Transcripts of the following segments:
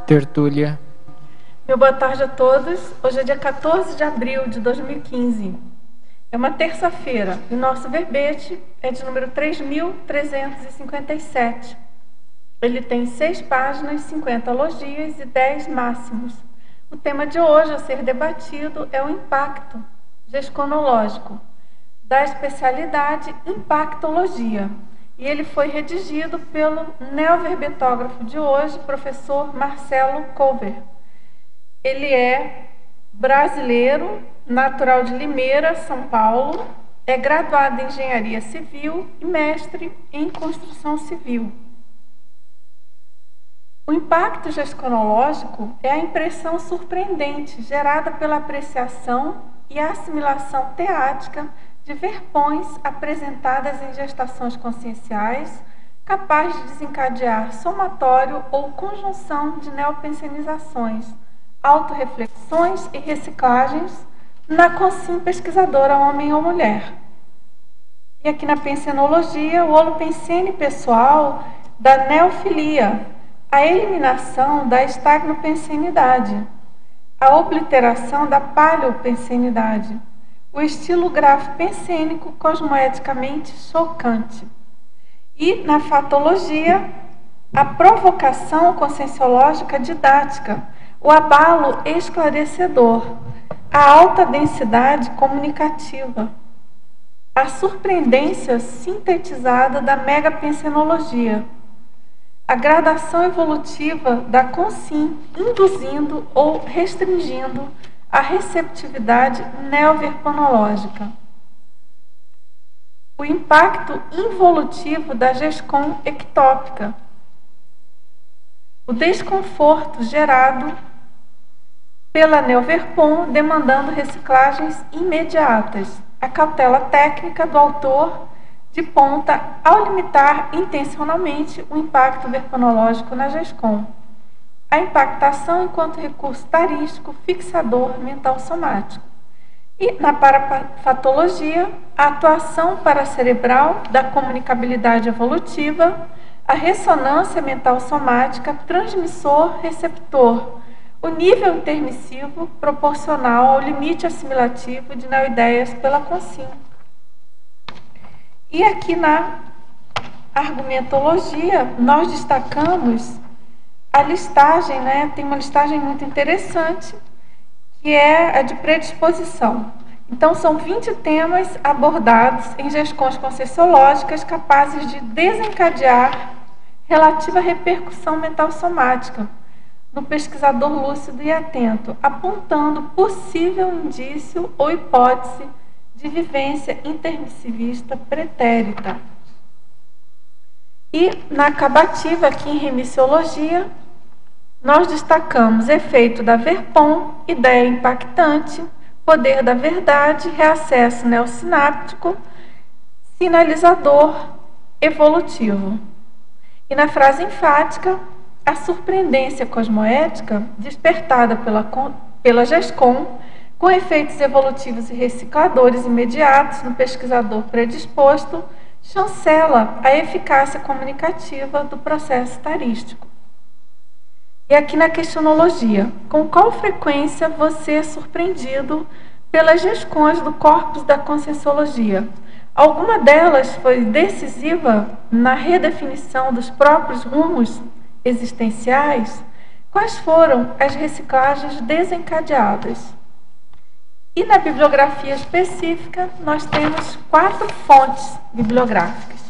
Tertúlia. Meu boa tarde a todos. Hoje é dia 14 de abril de 2015. É uma terça-feira e o nosso verbete é de número 3.357. Ele tem 6 páginas, 50 logias e 10 máximos. O tema de hoje a ser debatido é o impacto gesconológico, da especialidade Impactologia. E ele foi redigido pelo neoverbetógrafo de hoje, professor Marcelo Cover. Ele é brasileiro, natural de Limeira, São Paulo, é graduado em Engenharia Civil e mestre em Construção Civil. O impacto gesconológico é a impressão surpreendente gerada pela apreciação e assimilação teática de verpões apresentadas em gestações conscienciais, capaz de desencadear somatório ou conjunção de neopensenizações, autorreflexões e reciclagens na consciência pesquisadora homem ou mulher. E aqui na pensenologia, o holopensene pessoal da neofilia, a eliminação da estagnopensenidade, a obliteração da paleopensenidade, o estilo grafo-pensênico cosmoeticamente chocante. E, na fatologia, a provocação conscienciológica didática, o abalo esclarecedor, a alta densidade comunicativa, a surpreendência sintetizada da megapensenologia, a gradação evolutiva da consim, induzindo ou restringindo a receptividade neoverponológica. O impacto involutivo da GESCOM ectópica. O desconforto gerado pela neoverpon demandando reciclagens imediatas. A cautela técnica do autor de ponta ao limitar intencionalmente o impacto verponológico na GESCOM. A impactação enquanto recurso tarístico fixador mental somático. E na parafatologia, a atuação paracerebral da comunicabilidade evolutiva, a ressonância mental somática transmissor-receptor, o nível intermissivo proporcional ao limite assimilativo de neoideias pela consciência. E aqui na argumentologia, nós destacamos a listagem, tem uma listagem muito interessante, que é a de predisposição. Então, são 20 temas abordados em GESCONs conscienciológicas capazes de desencadear relativa repercussão mental somática no pesquisador lúcido e atento, apontando possível indício ou hipótese de vivência intermissivista pretérita. E na acabativa, aqui em remissiologia, nós destacamos efeito da verpon, ideia impactante, poder da verdade, reacesso neosináptico, sinalizador evolutivo. E na frase enfática, a surpreendência cosmoética despertada pela GESCOM, com efeitos evolutivos e recicladores imediatos no pesquisador predisposto, chancela a eficácia comunicativa do processo tarístico. E aqui na questionologia, com qual frequência você é surpreendido pelas GESCONs do corpus da conscienciologia? Alguma delas foi decisiva na redefinição dos próprios rumos existenciais? Quais foram as reciclagens desencadeadas? E na bibliografia específica, nós temos 4 fontes bibliográficas.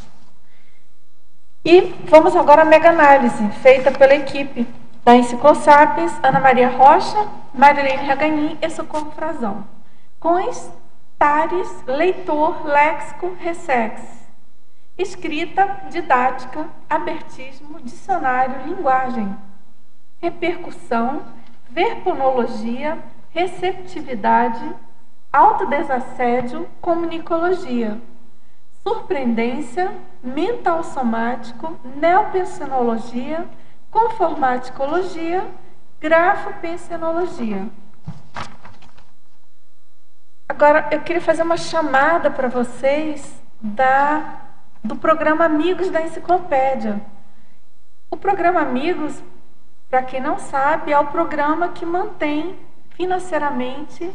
E vamos agora à mega-análise, feita pela equipe da Enciclosapiens, Ana Maria Rocha, Marilene Raganin e Socorro Frazão. Cões, Tares, Leitor, Léxico, Ressex. Escrita, Didática, Abertismo, Dicionário, Linguagem. Repercussão, Verponologia, Receptividade, Autodesassédio, Comunicologia. Surpreendência, Mental somático, Neopensenologia, Conformaticologia, Grafopensenologia. Agora, eu queria fazer uma chamada para vocês do programa Amigos da Enciclopédia. O programa Amigos para quem não sabe, é o programa que mantém financeiramente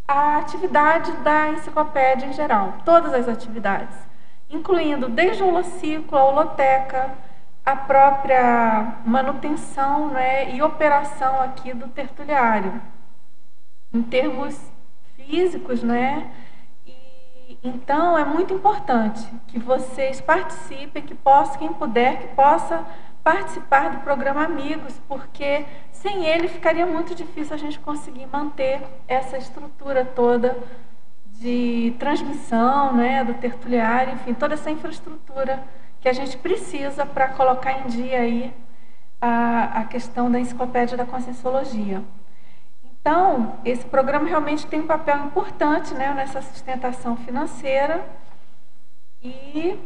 a atividade da enciclopédia em geral, todas as atividades, incluindo desde o holociclo, a holoteca, a própria manutenção, né, e operação aqui do tertuliário, em termos físicos, né? E, então, é muito importante que vocês participem, que possam, quem puder, que possa participar do programa Amigos, porque sem ele ficaria muito difícil a gente conseguir manter essa estrutura toda de transmissão, né, do tertuliário, enfim, toda essa infraestrutura que a gente precisa para colocar em dia aí a questão da enciclopédia da Conscienciologia. Então, esse programa realmente tem um papel importante, né, nessa sustentação financeira, e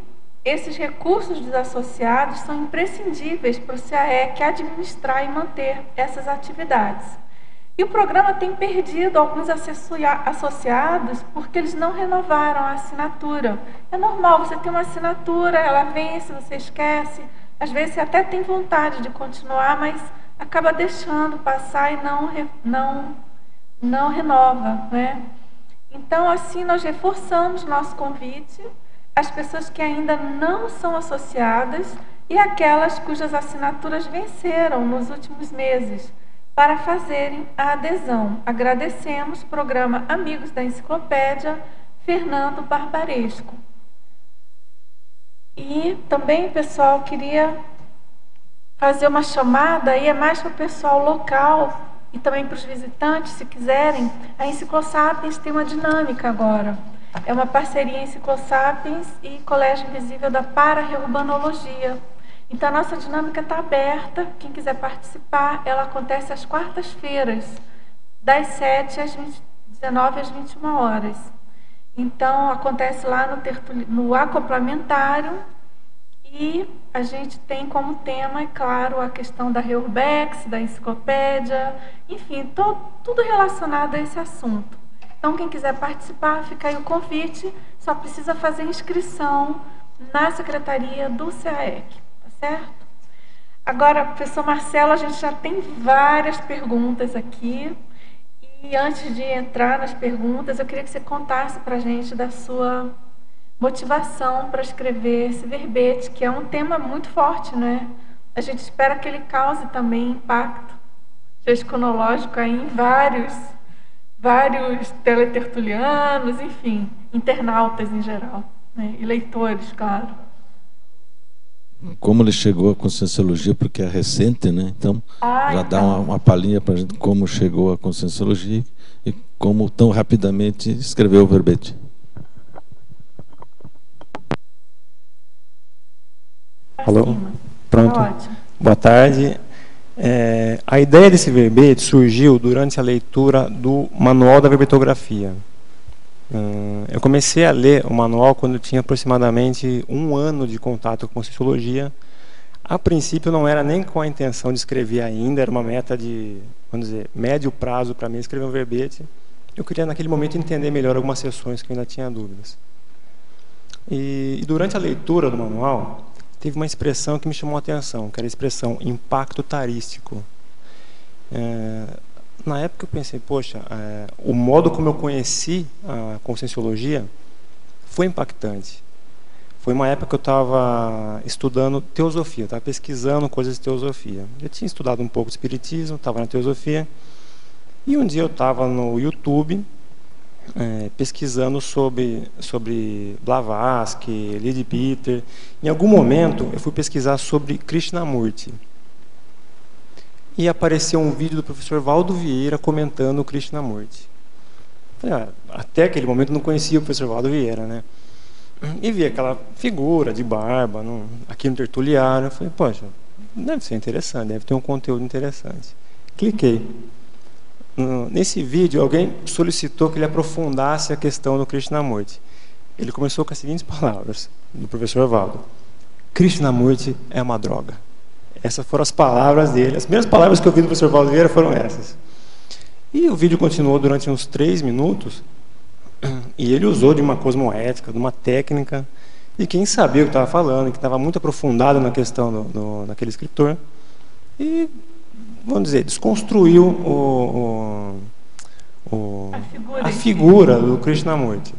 esses recursos desassociados são imprescindíveis para o CAEC administrar e manter essas atividades. E o programa tem perdido alguns associados porque eles não renovaram a assinatura. É normal, você tem uma assinatura, ela vence, você esquece, às vezes você até tem vontade de continuar, mas acaba deixando passar e não renova, né? Então, assim, nós reforçamos nosso convite às pessoas que ainda não são associadas e aquelas cujas assinaturas venceram nos últimos meses, para fazerem a adesão. Agradecemos, programa Amigos da Enciclopédia, Fernando Barbaresco. E também, pessoal, queria fazer uma chamada, aí é mais para o pessoal local e também para os visitantes, se quiserem. A Enciclosapiens tem uma dinâmica agora. É uma parceria Enciclosapiens e Colégio Invisível da Para-Reurbanologia. Então, a nossa dinâmica está aberta. Quem quiser participar, ela acontece às quartas-feiras, das 7 às 19 às 21 horas. Então, acontece lá no acoplamentário, e a gente tem como tema, é claro, a questão da Reurbex, da enciclopédia, enfim, tudo relacionado a esse assunto. Então, quem quiser participar, fica aí o convite, só precisa fazer inscrição na secretaria do CAEC. Certo? Agora, professor Marcelo, a gente já tem várias perguntas aqui. E antes de entrar nas perguntas, eu queria que você contasse para a gente da sua motivação para escrever esse verbete, que é um tema muito forte, né? A gente espera que ele cause também impacto gesconológico aí em vários teletertulianos, enfim, internautas em geral, né? E leitores, claro. Como ele chegou à Conscienciologia, porque é recente, né? Então, já dá uma palhinha para a gente como chegou à Conscienciologia e como tão rapidamente escreveu o verbete. Alô? Pronto. Ótimo. Boa tarde. A ideia desse verbete surgiu durante a leitura do Manual da Verbetografia. Eu comecei a ler o manual quando eu tinha aproximadamente 1 ano de contato com Conscienciologia. A princípio não era nem com a intenção de escrever ainda, era uma meta de, vamos dizer, médio prazo para mim escrever um verbete. Eu queria naquele momento entender melhor algumas seções que eu ainda tinha dúvidas. E durante a leitura do manual, teve uma expressão que me chamou a atenção, que era a expressão impacto tarístico. Na época eu pensei, poxa, o modo como eu conheci a Conscienciologia foi impactante. Foi uma época que eu estava estudando teosofia, estava pesquisando coisas de teosofia. Eu tinha estudado um pouco de espiritismo, estava na teosofia, e um dia eu estava no YouTube pesquisando sobre Blavatsky, Leadbeater. Em algum momento eu fui pesquisar sobre Krishnamurti. E apareceu um vídeo do professor Valdo Vieira comentando o Krishnamurti. Até aquele momento eu não conhecia o professor Valdo Vieira, né? E vi aquela figura de barba aqui no tertuliário. Eu falei, poxa, deve ser interessante, deve ter um conteúdo interessante. Cliquei. Nesse vídeo, alguém solicitou que ele aprofundasse a questão do Krishnamurti. Ele começou com as seguintes palavras, do professor Valdo: Krishnamurti é uma droga. Essas foram as palavras dele. As primeiras palavras que eu vi do professor Valdo Vieira foram essas. E o vídeo continuou durante uns 3 minutos, e ele usou de uma cosmoética, de uma técnica, de quem sabia o que estava falando, que estava muito aprofundado na questão daquele escritor. E vamos dizer, desconstruiu a figura do Krishnamurti.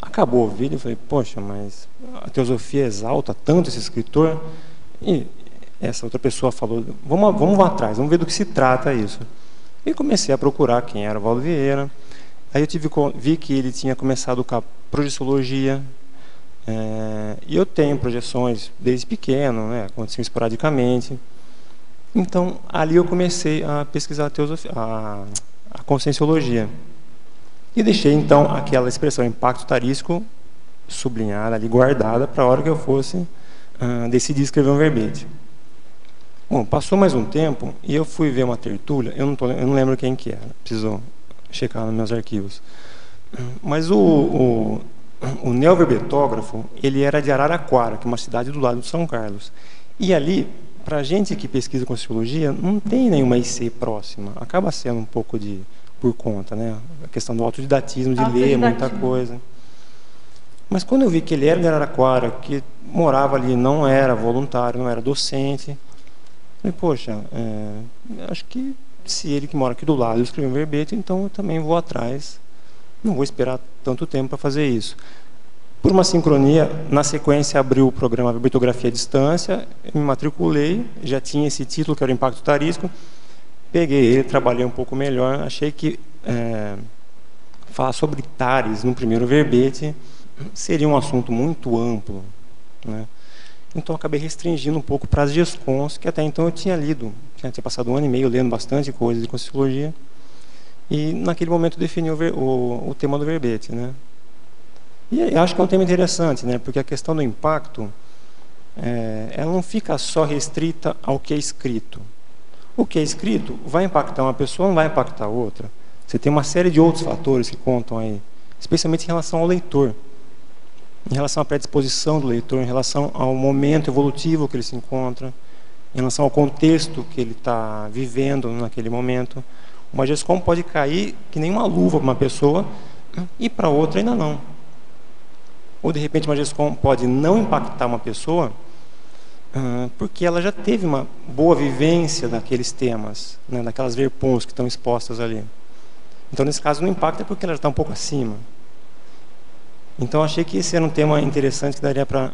Acabou o vídeo, eu falei, poxa, mas a teosofia exalta tanto esse escritor. E essa outra pessoa falou, vamos atrás, vamos ver do que se trata isso. E comecei a procurar quem era o Valdo Vieira. Aí eu vi que ele tinha começado com a projeciologia. E eu tenho projeções desde pequeno, né, aconteciam esporadicamente. Então, ali eu comecei a pesquisar a teosofia, a conscienciologia. E deixei, então, aquela expressão impacto tarístico sublinhada ali, guardada, para a hora que eu fosse decidir escrever um verbete. Bom, passou mais um tempo e eu fui ver uma tertúlia, eu não lembro quem que era, preciso checar nos meus arquivos. Mas o neoverbetógrafo, ele era de Araraquara, que é uma cidade do lado de São Carlos. E ali, para a gente que pesquisa conscienciologia, não tem nenhuma IC próxima, acaba sendo um pouco por conta, né? A questão do autodidatismo, de ler muita coisa. Mas quando eu vi que ele era de Araraquara, que morava ali, não era voluntário, não era docente, falei, poxa, acho que se ele que mora aqui do lado escreveu um verbete, então eu também vou atrás, não vou esperar tanto tempo para fazer isso. Por uma sincronia, na sequência abriu o programa Verbetografia à Distância, me matriculei, já tinha esse título que era o Impacto Tarístico, peguei ele, trabalhei um pouco melhor, achei que falar sobre tares no primeiro verbete seria um assunto muito amplo, né? Então acabei restringindo um pouco para as GESCONs, que até então eu tinha lido, tinha passado 1 ano e meio lendo bastante coisa de conscienciologia, e naquele momento defini o tema do verbete, né? E eu acho que é um tema interessante, né? Porque a questão do impacto, ela não fica só restrita ao que é escrito. O que é escrito vai impactar uma pessoa, não vai impactar outra. Você tem uma série de outros fatores que contam aí, especialmente em relação ao leitor, em relação à predisposição do leitor, em relação ao momento evolutivo que ele se encontra, em relação ao contexto que ele está vivendo naquele momento. Uma GESCOM pode cair que nem uma luva para uma pessoa e para outra ainda não. Ou de repente uma GESCOM pode não impactar uma pessoa porque ela já teve uma boa vivência daqueles temas, né, daquelas verpons que estão expostas ali. Então, nesse caso, não impacta porque ela já está um pouco acima. Então, achei que esse era um tema interessante que daria para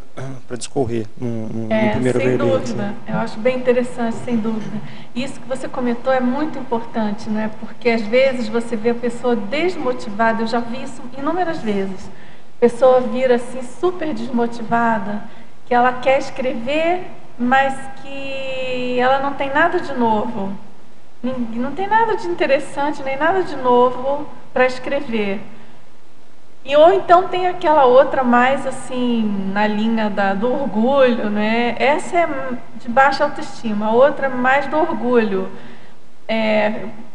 discorrer no primeiro verbete. Sem dúvida. Eu acho bem interessante, sem dúvida. Isso que você comentou é muito importante, né? Porque, às vezes, você vê a pessoa desmotivada. Eu já vi isso inúmeras vezes. A pessoa vira, assim, super desmotivada, que ela quer escrever, mas que ela não tem nada de novo. Não tem nada de interessante, nem nada de novo para escrever. Ou então tem aquela outra mais assim, na linha do orgulho, né? Essa é de baixa autoestima, a outra mais do orgulho.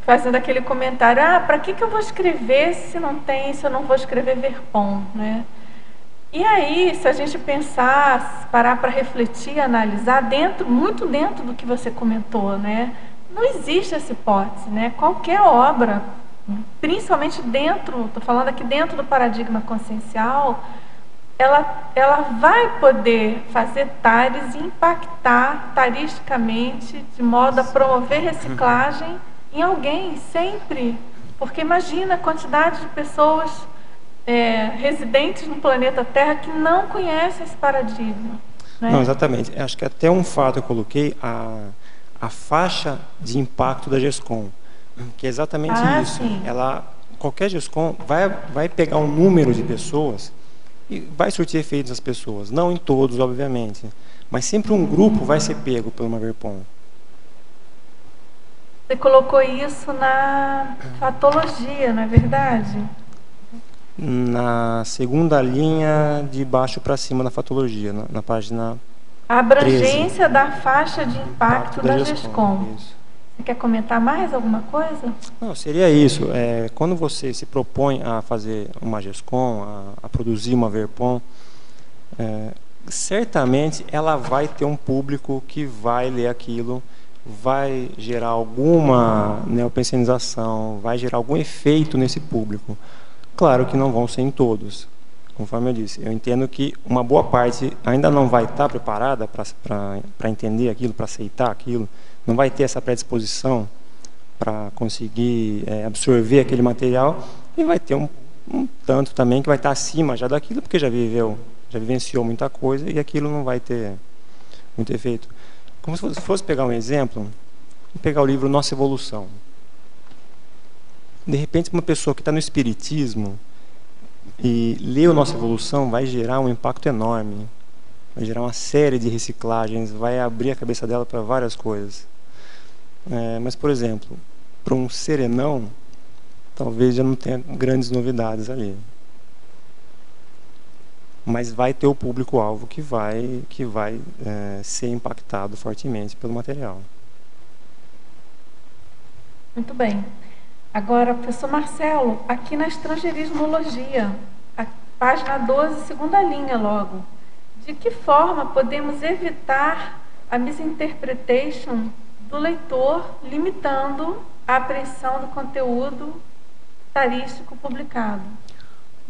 Fazendo aquele comentário, para que eu vou escrever se eu não vou escrever verpom, né? E aí, se a gente pensar, parar para refletir, analisar, muito dentro do que você comentou, né? Não existe essa hipótese, né? Qualquer obra, principalmente estou falando aqui dentro do paradigma consciencial, ela vai poder fazer tares e impactar taristicamente, de modo a promover reciclagem em alguém, sempre. Porque imagina a quantidade de pessoas residentes no planeta Terra que não conhecem esse paradigma, né? Não, exatamente. Acho que até um fato eu coloquei, a faixa de impacto da GESCOM, que é exatamente isso. Sim. Qualquer GESCOM vai pegar um número de pessoas e vai surtir efeitos nas pessoas. Não em todos, obviamente, mas sempre um grupo vai ser pego por uma verpom. Você colocou isso na fatologia, não é verdade? Na segunda linha de baixo para cima da fatologia, na página a abrangência 13. Da faixa de impacto da GESCOM. Você quer comentar mais alguma coisa? Não, seria isso. Quando você se propõe a fazer uma GESCOM, a produzir uma verpom, certamente ela vai ter um público que vai ler aquilo, vai gerar alguma neopensionização, vai gerar algum efeito nesse público. Claro que não vão ser em todos. conforme eu disse, eu entendo que uma boa parte ainda não vai estar preparada para entender aquilo, para aceitar aquilo, não vai ter essa predisposição para conseguir absorver aquele material, e vai ter um tanto também que vai estar acima já daquilo, porque já vivenciou muita coisa, e aquilo não vai ter muito efeito. Como se fosse pegar um exemplo, pegar o livro Nossa Evolução. De repente, uma pessoa que está no espiritismo e lê o Nossa Evolução vai gerar um impacto enorme, vai gerar uma série de reciclagens, vai abrir a cabeça dela para várias coisas. Mas, por exemplo, para um serenão, talvez já não tenha grandes novidades ali. Mas vai ter o público-alvo que vai ser impactado fortemente pelo material. Muito bem. Agora, professor Marcelo, aqui na Estrangeirismologia, a página 12, segunda linha logo. De que forma podemos evitar a misinterpretation do leitor, limitando a apreensão do conteúdo tarístico publicado?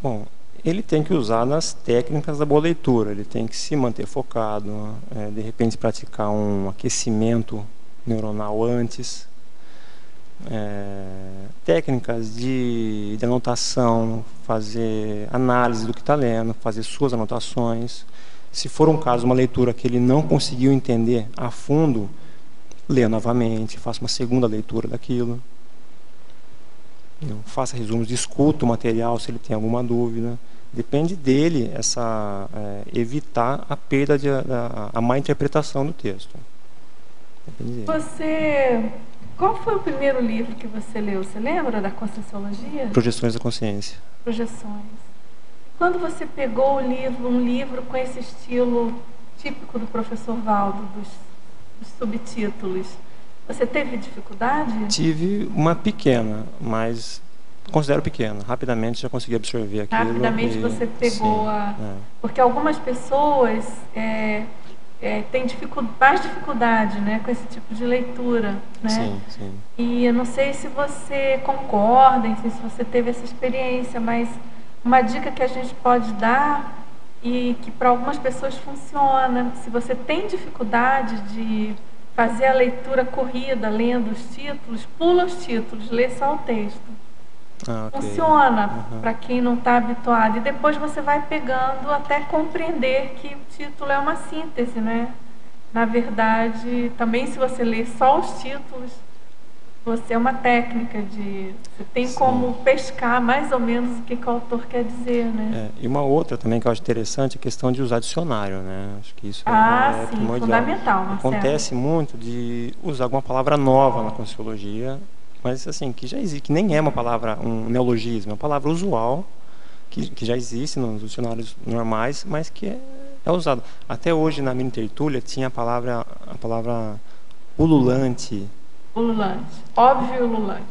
Bom, ele tem que usar nas técnicas da boa leitura, ele tem que se manter focado, de repente praticar um aquecimento neuronal antes, técnicas de anotação, fazer análise do que está lendo, fazer suas anotações. Se for um caso, uma leitura que ele não conseguiu entender a fundo, lê novamente, faça uma segunda leitura daquilo. Faça resumos, discuta o material se ele tem alguma dúvida. Depende dele evitar a perda, a má interpretação do texto. Depende dele. Qual foi o primeiro livro que você leu? Você lembra da Conscienciologia? Projeções da Consciência. Projeções. Quando você pegou um livro com esse estilo típico do professor Valdo, dos subtítulos, você teve dificuldade? Tive uma pequena, mas considero pequena. Rapidamente já consegui absorver aquilo. Rapidamente você pegou Porque algumas pessoas têm mais dificuldade, né, com esse tipo de leitura, né? Sim, sim. E eu não sei se você concorda, se você teve essa experiência, mas uma dica que a gente pode dar e que para algumas pessoas funciona, se você tem dificuldade de fazer a leitura corrida, lendo os títulos, pula os títulos, lê só o texto. Okay. Funciona para quem não está habituado. E depois você vai pegando até compreender que o título é uma síntese, né? Na verdade, também se você ler só os títulos, você é uma técnica você tem como pescar mais ou menos o que o autor quer dizer, né? E uma outra também que eu acho interessante é a questão de usar dicionário, né? Acho que isso sim, primordial. Fundamental, Marcelo. Acontece muito de usar alguma palavra nova na Conscienciologia, mas assim, que já existe, que nem é uma palavra, um neologismo, é uma palavra usual, que já existe nos dicionários normais, mas que é usado. Até hoje, na minha tertúlia, tinha a palavra ululante. Ululante. Óbvio ululante.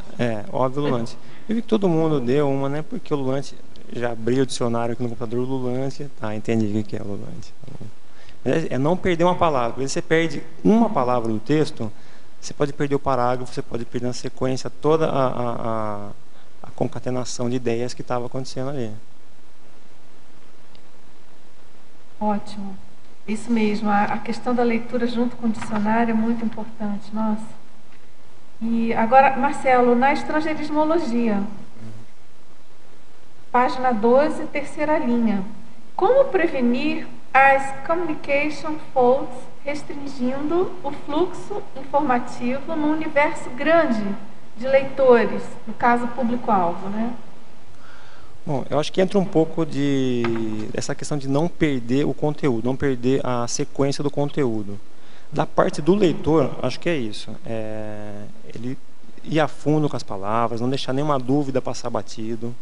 Óbvio ululante. Eu vi que todo mundo deu uma, né? Porque o ululante, já abri o dicionário aqui no computador, ululante, entendi o que é ululante. Mas não perder uma palavra. Porque você perde uma palavra do texto, você pode perder o parágrafo, você pode perder na sequência toda a concatenação de ideias que estava acontecendo ali. Ótimo. Isso mesmo. A questão da leitura junto com o dicionário é muito importante. Nossa. E agora, Marcelo, na Estrangeirismologia, página 12, terceira linha. Como prevenir as communication faults restringindo o fluxo informativo num universo grande de leitores, no caso público-alvo, né? Bom, eu acho que entra um pouco essa questão de não perder o conteúdo, não perder a sequência do conteúdo. Da parte do leitor, acho que é isso. Ele ir a fundo com as palavras, não deixar nenhuma dúvida passar batido.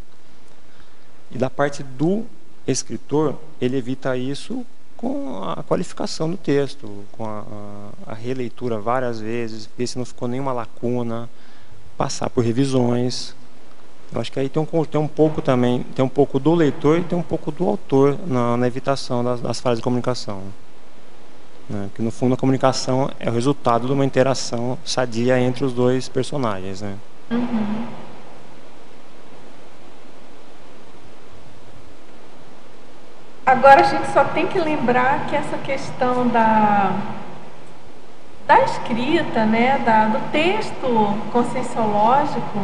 E da parte do escritor, ele evita isso com a qualificação do texto, com a releitura várias vezes, ver se não ficou nenhuma lacuna, passar por revisões. Eu acho que aí tem um pouco também, tem um pouco do leitor e tem um pouco do autor na evitação das falhas de comunicação. Porque no fundo a comunicação é o resultado de uma interação sadia entre os dois personagens, né? Agora a gente só tem que lembrar que essa questão da escrita, né, do texto conscienciológico,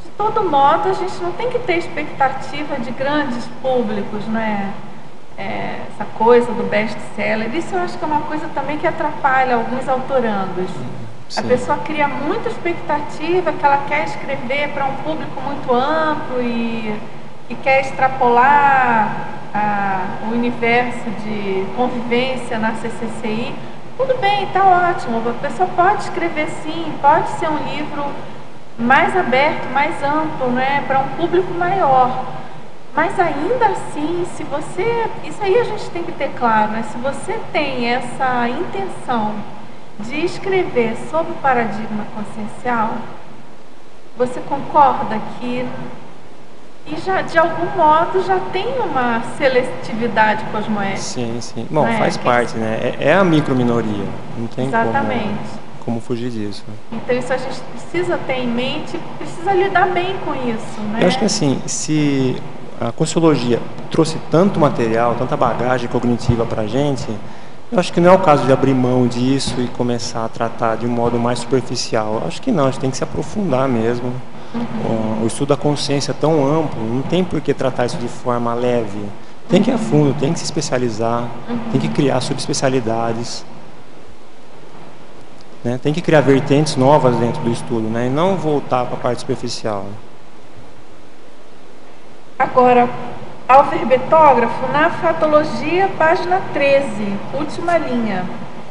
de todo modo a gente não tem que ter expectativa de grandes públicos, né? Essa coisa do best-seller, isso eu acho que é uma coisa também que atrapalha alguns autorandos. Sim. A pessoa cria muita expectativa que ela quer escrever para um público muito amplo e quer extrapolar o universo de convivência na CCCI. Tudo bem, está ótimo, a pessoa pode escrever sim, pode ser um livro mais aberto, mais amplo, né, para um público maior. Mas ainda assim, se você... Isso aí a gente tem que ter claro, né? Se você tem essa intenção de escrever sobre o paradigma consciencial, você concorda que... E já, de algum modo, já tem uma seletividade cosmoética. Sim, sim. Bom, né? Faz parte, né? É a microminoria. Não tem como fugir disso. Então, isso a gente precisa ter em mente, precisa lidar bem com isso, né? Eu acho que, assim, se a Conscienciologia trouxe tanto material, tanta bagagem cognitiva para a gente, eu acho que não é o caso de abrir mão disso e começar a tratar de um modo mais superficial. Eu acho que não, a gente tem que se aprofundar mesmo. O estudo da consciência é tão amplo, não tem por que tratar isso de forma leve. Tem que ir a fundo, tem que se especializar, tem que criar subespecialidades, né? Tem que criar vertentes novas dentro do estudo, né? E não voltar para a parte superficial. Agora, ao verbetógrafo, na Fatologia, página 13, última linha,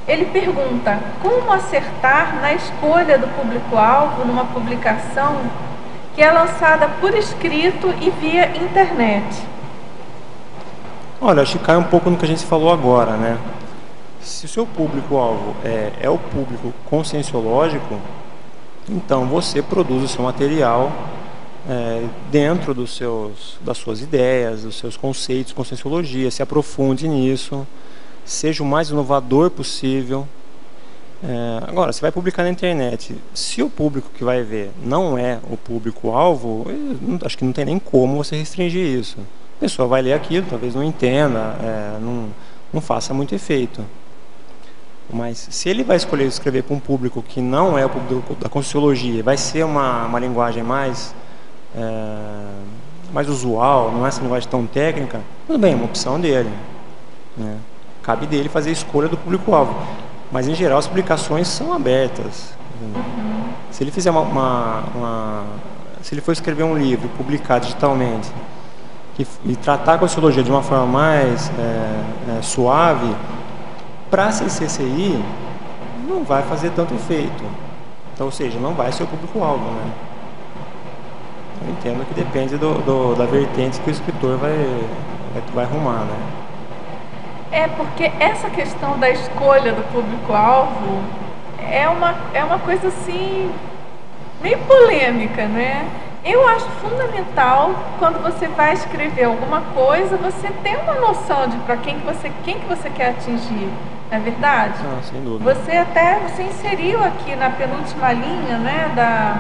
ele pergunta: como acertar na escolha do público-alvo numa publicação que é lançada por escrito e via internet? Olha, acho que cai um pouco no que a gente falou agora, né? Se o seu público-alvo é o público conscienciológico, então você produz o seu material dentro das suas ideias, dos seus conceitos, conscienciologia, se aprofunde nisso, seja o mais inovador possível. Agora, você vai publicar na internet, se o público que vai ver não é o público-alvo, acho que não tem nem como você restringir isso. A pessoa vai ler aquilo, talvez não entenda, não faça muito efeito. Mas se ele vai escolher escrever para um público que não é o público da Conscienciologia, vai ser uma linguagem mais usual, não é essa linguagem tão técnica, tudo bem, é uma opção dele, né? Cabe dele fazer a escolha do público-alvo. Mas, em geral, as publicações são abertas. Se ele fizer se ele for escrever um livro, publicar digitalmente, e tratar a Conscienciologia de uma forma mais suave, para a CCCI, não vai fazer tanto efeito. Então, ou seja, não vai ser o público-alvo, né? Eu entendo que depende da vertente que o escritor vai arrumar, né? Porque essa questão da escolha do público-alvo é uma coisa assim, meio polêmica, né? Eu acho fundamental, quando você vai escrever alguma coisa, você ter uma noção de para quem que você quer atingir, não é verdade? Sem dúvida. Você inseriu aqui na penúltima linha, né,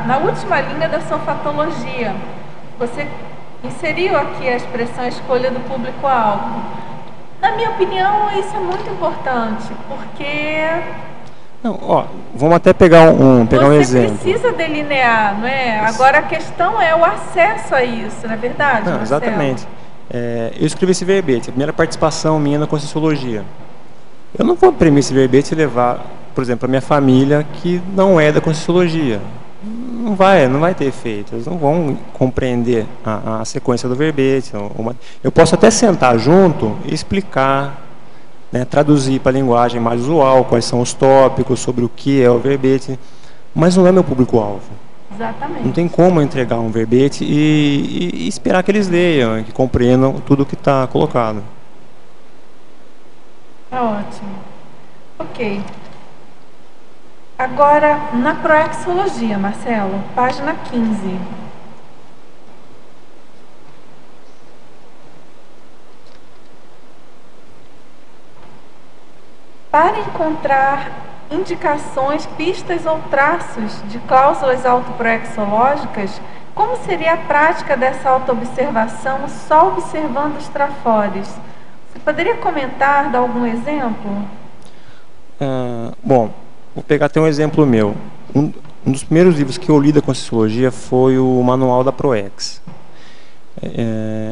na última linha da sua fatologia, você inseriu aqui a expressão escolha do público-alvo. Na minha opinião, isso é muito importante, porque... vamos até pegar um exemplo. Você precisa delinear, não é? Agora a questão é o acesso a isso, não é verdade, Marcelo? Exatamente. Eu escrevi esse verbete, a primeira participação minha na Conscienciologia. Eu não vou imprimir esse verbete e levar, por exemplo, a minha família que não é da Conscienciologia. Não vai ter efeito, eles não vão compreender a sequência do verbete. Eu posso até sentar junto e explicar, né, traduzir para a linguagem mais usual quais são os tópicos, sobre o que é o verbete, mas não é meu público-alvo. Exatamente. Não tem como eu entregar um verbete e esperar que eles leiam, que compreendam tudo o que está colocado. Tá ótimo. Ok. Agora, na proexologia, Marcelo, página 15. Para encontrar indicações, pistas ou traços de cláusulas autoproexológicas, como seria a prática dessa autoobservação só observando os trafores? Você poderia comentar, dar algum exemplo? Bom, vou pegar até um exemplo meu. Um dos primeiros livros que eu li da Conscienciologia foi o Manual da ProEx.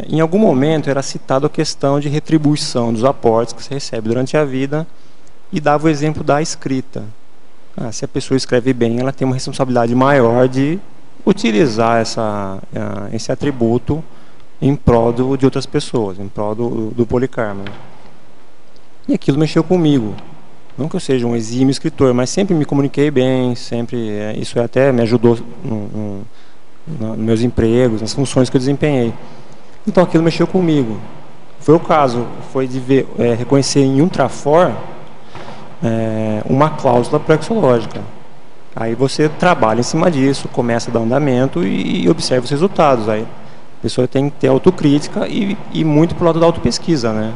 Em algum momento era citado a questão de retribuição dos aportes que você recebe durante a vida e dava o exemplo da escrita. Se a pessoa escreve bem, ela tem uma responsabilidade maior de utilizar esse atributo em prol de outras pessoas, em prol do Policarmo. E aquilo mexeu comigo. Não que eu seja um exímio escritor, mas sempre me comuniquei bem, isso até me ajudou nos meus empregos, nas funções que eu desempenhei. Então aquilo mexeu comigo. Foi o caso, foi de reconhecer em um trafor uma cláusula proexológica. Aí você trabalha em cima disso, começa a dar andamento e observa os resultados. Aí a pessoa tem que ter autocrítica e muito pro lado da autopesquisa, né?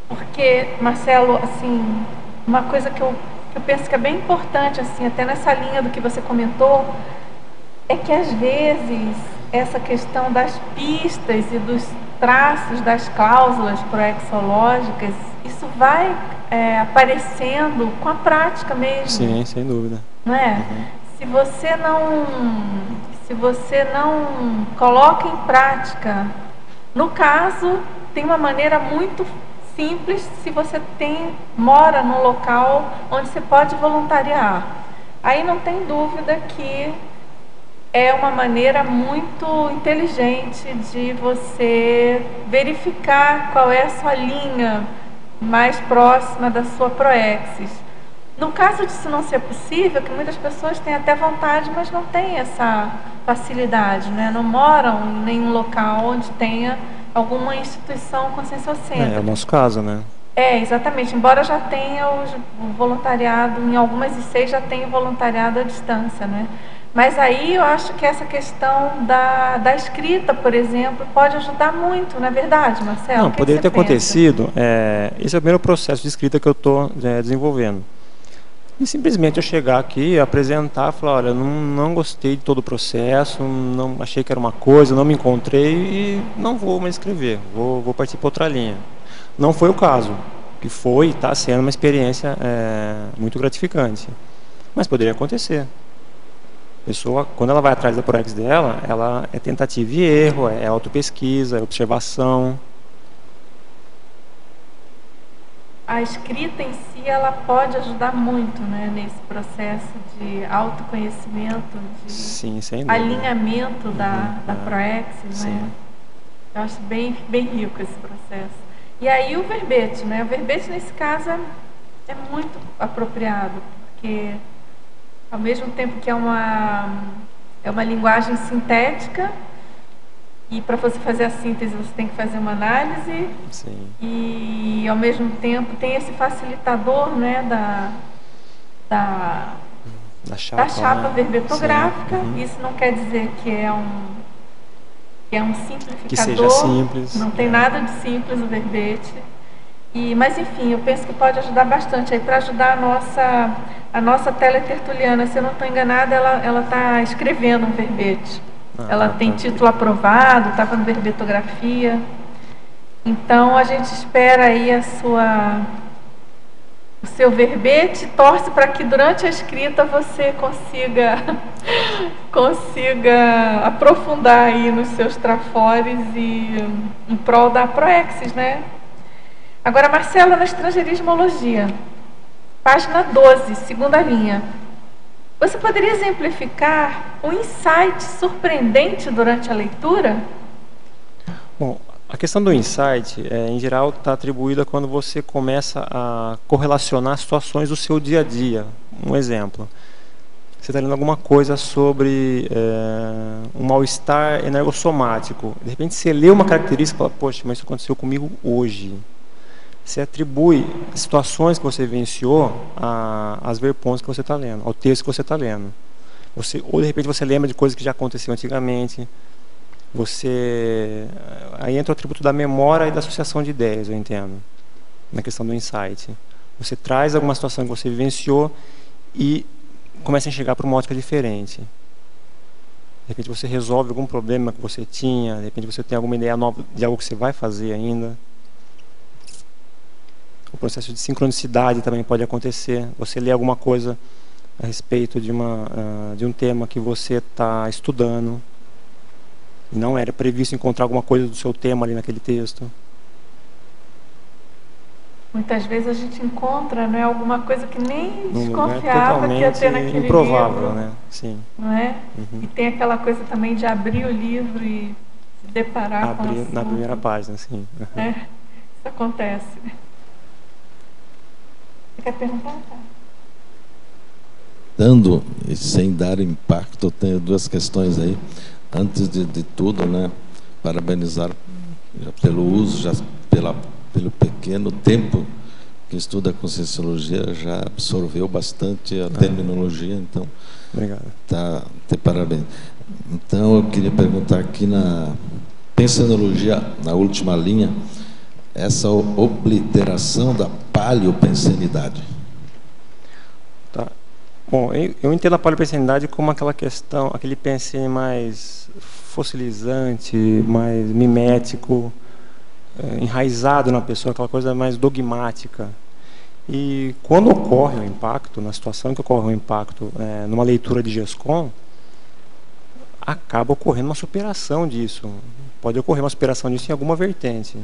Porque, Marcelo, assim, uma coisa que eu penso que é bem importante, assim, até nessa linha do que você comentou, é que às vezes essa questão das pistas e dos traços das cláusulas proexológicas, isso vai aparecendo com a prática mesmo. Sim, sem dúvida. Não é? Uhum. Se você não coloca em prática, no caso, tem uma maneira muito simples se você mora num local onde você pode voluntariar. Aí não tem dúvida que é uma maneira muito inteligente de você verificar qual é a sua linha mais próxima da sua proexis. No caso disso não ser possível, que muitas pessoas têm até vontade, mas não têm essa facilidade, né? Não moram em nenhum local onde tenha alguma instituição conscienciocêntrica. É o nosso caso, né? Exatamente. Embora já tenha o voluntariado, em algumas ICs já tenha o voluntariado à distância, né? Mas aí eu acho que essa questão da escrita, por exemplo, pode ajudar muito, não é verdade, Marcelo? Não, poderia ter acontecido. Esse é o primeiro processo de escrita que eu estou desenvolvendo. E simplesmente eu chegar aqui, apresentar, falar, olha, não gostei de todo o processo, não achei que era uma coisa, não me encontrei e não vou mais escrever, vou partir para outra linha. Não foi o caso, que foi e está sendo uma experiência muito gratificante. Mas poderia acontecer. A pessoa, quando ela vai atrás da ProEx dela, ela é tentativa e erro, é autopesquisa, é observação. A escrita em si, ela pode ajudar muito, né, nesse processo de autoconhecimento, de Sim, sem dúvida. alinhamento da ProEx, né? Eu acho bem rico esse processo. E aí o verbete, né? O verbete, nesse caso, é muito apropriado, porque ao mesmo tempo que é uma linguagem sintética, e para você fazer a síntese você tem que fazer uma análise. Sim. E ao mesmo tempo tem esse facilitador, né, da chapa verbetográfica. Uhum. Isso não quer dizer que é um simplificador, que seja simples. Não tem nada de simples o verbete. Mas enfim, eu penso que pode ajudar bastante aí para ajudar a nossa teletertuliana. Se eu não estou enganada, ela está escrevendo um verbete. Ela tem título aprovado, estava no verbetografia. Então a gente espera aí o seu verbete, torce para que durante a escrita você consiga aprofundar aí nos seus trafores e em prol da proexis, né? Agora, Marcelo, na estrangeirismologia, página 12, segunda linha. Você poderia exemplificar um insight surpreendente durante a leitura? Bom, a questão do insight, em geral, está atribuída quando você começa a correlacionar situações do seu dia a dia. Um exemplo, você está lendo alguma coisa sobre um mal-estar energossomático. De repente você lê uma característica e fala, poxa, mas isso aconteceu comigo hoje. Você atribui situações que você vivenciou às verpões que você está lendo, ao texto que você está lendo. Ou de repente você lembra de coisas que já aconteceram antigamente. Aí entra o atributo da memória e da associação de ideias, eu entendo, na questão do insight. Você traz alguma situação que você vivenciou e começa a enxergar para uma ótica diferente. De repente você resolve algum problema que você tinha, de repente você tem alguma ideia nova de algo que você vai fazer ainda. O processo de sincronicidade também pode acontecer. Você lê alguma coisa a respeito de um tema que você está estudando e não era previsto encontrar alguma coisa do seu tema ali naquele texto. Muitas vezes a gente encontra, não é, alguma coisa que nem Num desconfiava que ia ter naquele improvável, livro, né? Sim. não é? Uhum. E tem aquela coisa também de abrir o livro e se deparar com o assunto. Na primeira página, sim. Uhum. É, isso acontece. Você quer perguntar? Tá? Dando e sem dar impacto, eu tenho duas questões aí. Antes de tudo, né, parabenizar já pelo uso, já pelo pequeno tempo que estuda a Conscienciologia, já absorveu bastante a terminologia, então obrigado. Parabéns. Então eu queria perguntar aqui na Pensenologia, na última linha, essa obliteração da paleopensenidade. Tá. Bom, eu entendo a paleopensenidade como aquela questão, aquele pensene mais fossilizante, mais mimético, enraizado na pessoa, aquela coisa mais dogmática. E quando ocorre o impacto, na situação que ocorre o impacto numa leitura de GESCOM, acaba ocorrendo uma superação disso. Pode ocorrer uma superação disso em alguma vertente.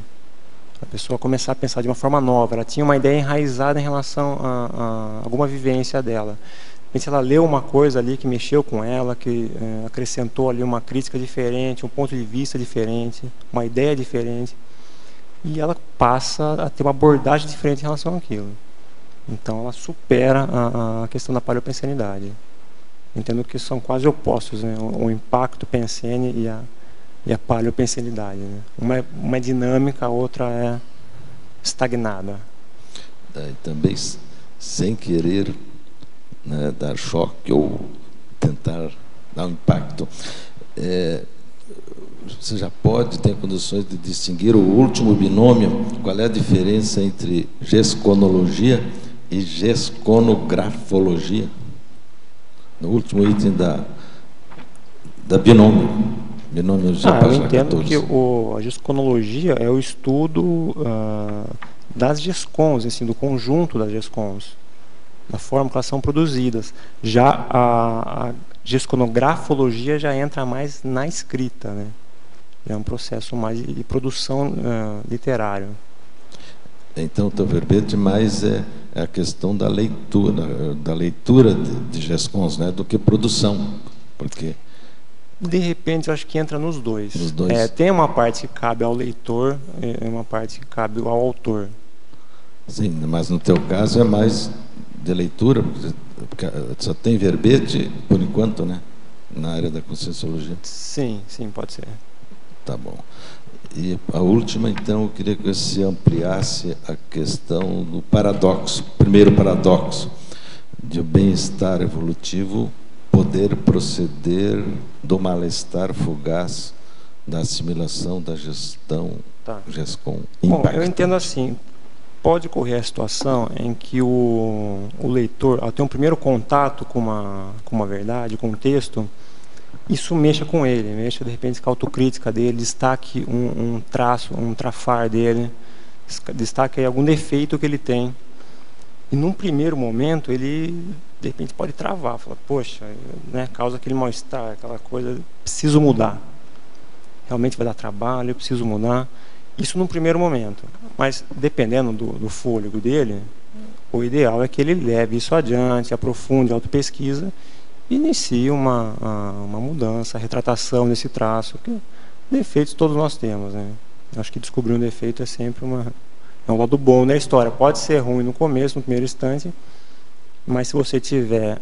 A pessoa começar a pensar de uma forma nova, ela tinha uma ideia enraizada em relação a alguma vivência dela. Se ela leu uma coisa ali que mexeu com ela, que acrescentou ali uma crítica diferente, um ponto de vista diferente, uma ideia diferente, e ela passa a ter uma abordagem diferente em relação àquilo. Então ela supera a questão da paleopensenidade. Entendo que são quase opostos, né? O impacto pensene e a paleopensenidade, né? Uma é dinâmica, a outra é estagnada. Também, sem querer, né, dar choque ou tentar dar um impacto, você já tem condições de distinguir o último binômio? Qual é a diferença entre gesconologia e gesconografologia? No último item da binômio. Binômio de eu entendo 14. Que a gesconologia é o estudo das GESCONs, assim, do conjunto das GESCONs, da forma que elas são produzidas. Já a gesconografologia já entra mais na escrita, né? É um processo mais de produção literária. Então, o teu verbete mais é a questão da leitura de GESCONs, né, do que produção, porque de repente eu acho que entra nos dois. Nos dois. Tem uma parte que cabe ao leitor e uma parte que cabe ao autor. Sim, mas no teu caso é mais de leitura, porque só tem verbete por enquanto, né, na área da Conscienciologia. Sim, pode ser. Tá bom. E a última, então, eu queria que você ampliasse a questão do paradoxo. Primeiro paradoxo, de o bem-estar evolutivo poder proceder do mal-estar fugaz, da assimilação, da gestão, GESCOM. Bom, eu entendo assim, pode ocorrer a situação em que o leitor, ao ter um primeiro contato com uma verdade, com um texto, isso mexa com ele, mexa de repente com a autocrítica dele, destaque um traço, um trafar dele, destaque aí algum defeito que ele tem. E num primeiro momento ele de repente pode travar, fala, poxa, né, causa aquele mal-estar, aquela coisa, preciso mudar. Realmente vai dar trabalho, eu preciso mudar. Isso num primeiro momento. Mas dependendo do fôlego dele, o ideal é que ele leve isso adiante, aprofunde a autopesquisa, inicie uma mudança, a retratação desse traço, que defeitos todos nós temos, né? Acho que descobrir um defeito é sempre um lado bom da história. Pode ser ruim no começo, no primeiro instante, mas se você tiver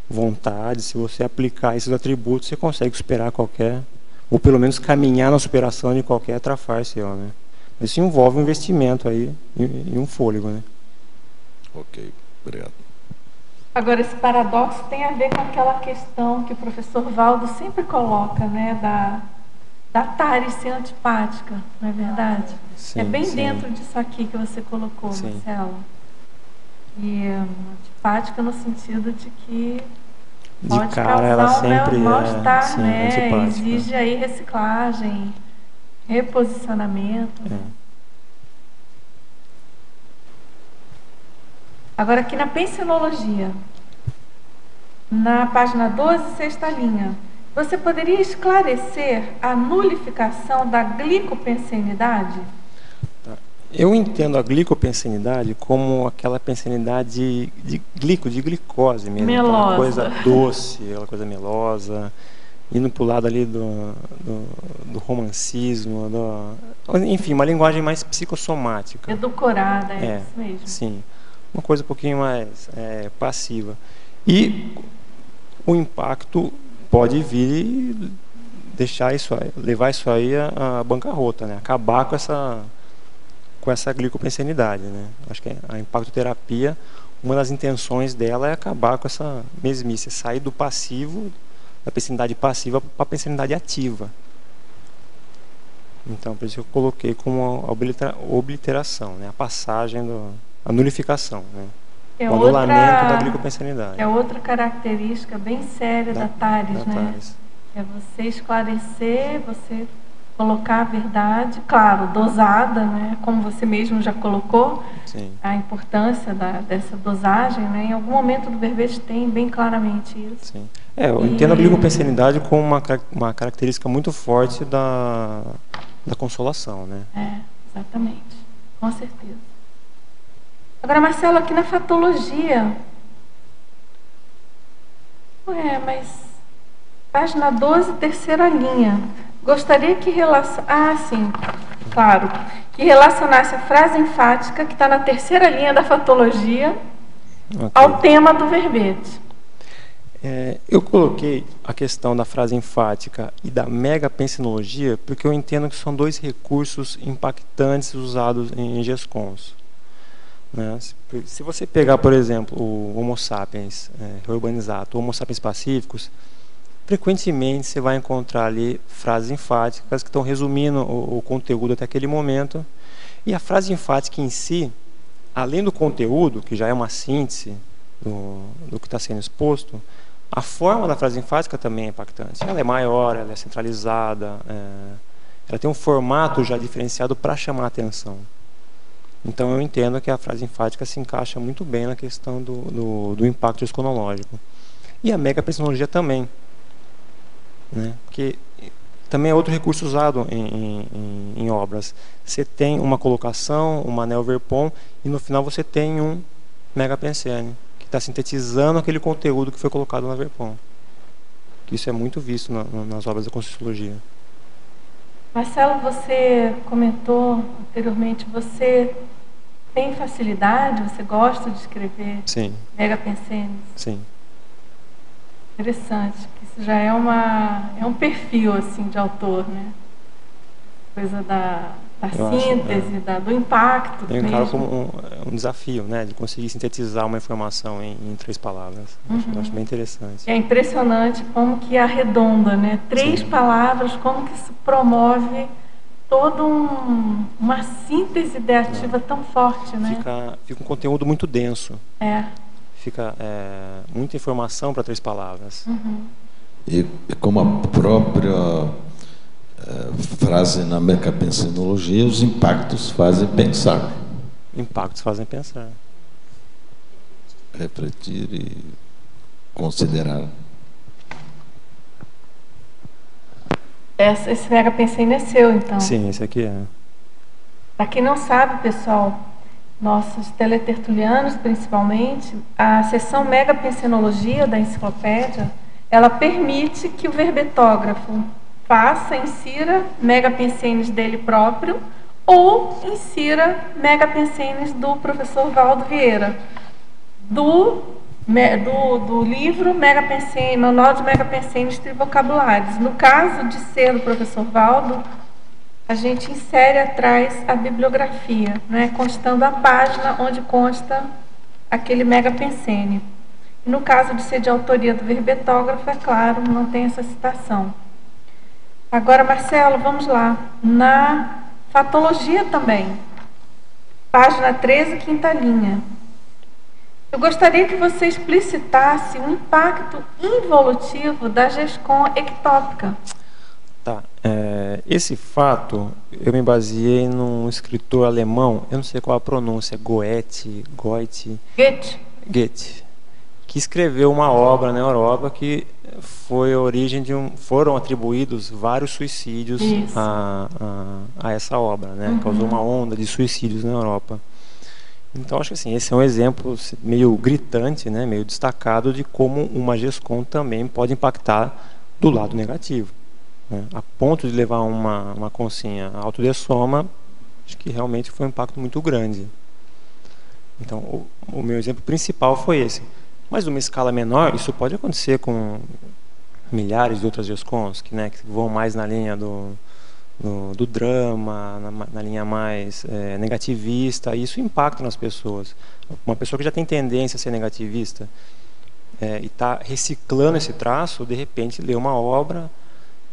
vontade, se você aplicar esses atributos, você consegue superar qualquer, ou pelo menos caminhar na superação de qualquer trafar seu, né? Isso envolve um investimento aí e um fôlego, né? Ok, obrigado. Agora, esse paradoxo tem a ver com aquela questão que o professor Valdo sempre coloca, né, da tare ser antipática, não é verdade? Sim, é bem sim. dentro disso aqui que você colocou, sim. Marcelo. E antipática no sentido de que de cara ela sempre mal-estar, sim, né? antipática. Exige aí reciclagem, reposicionamento. Né? Agora aqui na pensinologia, na página 12, sexta linha, você poderia esclarecer a nulificação da glicopensenidade? Eu entendo a glicopensenidade como aquela pensenidade de glicose mesmo. Melosa. Aquela coisa doce, aquela coisa melosa, indo para o lado ali do romancismo, enfim, uma linguagem mais psicossomática. Edulcorada, é isso mesmo. Sim, uma coisa um pouquinho mais passiva. E o impacto pode vir e deixar isso aí, levar isso aí à bancarrota, né? Acabar com essa glicopensenidade, né? Acho que a impactoterapia, uma das intenções dela é acabar com essa mesmice, sair do passivo, da pensenidade passiva para a pensenidade ativa. Então, por isso que eu coloquei como a obliteração, né? A passagem, a nulificação, né? O anulamento da glicopensenidade. É outra característica bem séria da TARES, né? TARES. É você esclarecer, você colocar a verdade, claro, dosada, né? Como você mesmo já colocou, sim, a importância dessa dosagem, né? Em algum momento do verbete tem bem claramente isso. Sim. Eu entendo a glicopensenidade como uma característica muito forte da consolação, né? Exatamente, com certeza. Agora, Marcelo, aqui na fatologia, mas página 12, terceira linha. Gostaria que que relacionasse a frase enfática que está na terceira linha da fatologia ao tema do verbete. Eu coloquei a questão da frase enfática e da megapensinologia porque eu entendo que são dois recursos impactantes usados em GESCONS. Né? Se você pegar, por exemplo, o Homo sapiens reurbanizado, o Homo sapiens pacíficos, frequentemente você vai encontrar ali frases enfáticas que estão resumindo o conteúdo até aquele momento. E a frase enfática em si, além do conteúdo, que já é uma síntese do que está sendo exposto, a forma da frase enfática também é impactante. Ela é maior, ela é centralizada, ela tem um formato já diferenciado para chamar a atenção. Então eu entendo que a frase enfática se encaixa muito bem na questão do impacto esconológico. E a megapensinologia também. Né? Porque também é outro recurso usado em obras. Você tem uma colocação, uma neo-verpom, e no final você tem um megapensene, que está sintetizando aquele conteúdo que foi colocado na verpom. Isso é muito visto nas obras da Conscienciologia. Marcelo, você comentou anteriormente, você tem facilidade, você gosta de escrever megapensenes? Sim. Interessante, que isso já é um perfil assim de autor, né? Coisa da síntese, do impacto. Eu encaro como um desafio, né, de conseguir sintetizar uma informação em 3 palavras. Eu acho bem interessante. É impressionante como que arredonda, né? 3 palavras, como que isso promove toda uma síntese ideativa tão forte, né? Fica um conteúdo muito denso. Fica muita informação para 3 palavras. E como a própria frase na megapensenologia, os impactos fazem pensar. Impactos fazem pensar. Refletir e considerar. Esse megapensene é seu, então? Sim, esse aqui é. Para quem não sabe, pessoal, nossos teletertulianos, principalmente, a seção megapensenologia da enciclopédia, ela permite que o verbetógrafo insira megapensenes dele próprio ou insira megapensenes do professor Valdo Vieira, do livro Manual de Megapensenes Trivocabulários. No caso de ser do professor Valdo, a gente insere atrás a bibliografia, né, constando a página onde consta aquele megapensene. E no caso de ser de autoria do verbetógrafo, é claro, não tem essa citação. Agora, Marcelo, vamos lá. Na fatologia também, página 13, quinta linha. Eu gostaria que você explicitasse o impacto involutivo da GESCOM ectópica. Tá. Esse fato, eu me baseei num escritor alemão, eu não sei qual a pronúncia, Goethe, que escreveu uma obra na Europa que foi a origem foram atribuídos vários suicídios a essa obra, né? Causou uma onda de suicídios na Europa. Então, acho que assim, esse é um exemplo meio gritante, né? Meio destacado de como uma GESCOM também pode impactar do lado negativo, né? A ponto de levar uma consinha autodessoma, acho que realmente foi um impacto muito grande. Então, o meu exemplo principal foi esse. Mas numa escala menor, isso pode acontecer com milhares de outras GESCOMs que vão mais na linha do drama, na linha mais negativista, e isso impacta nas pessoas. Uma pessoa que já tem tendência a ser negativista e está reciclando esse traço, de repente lê uma obra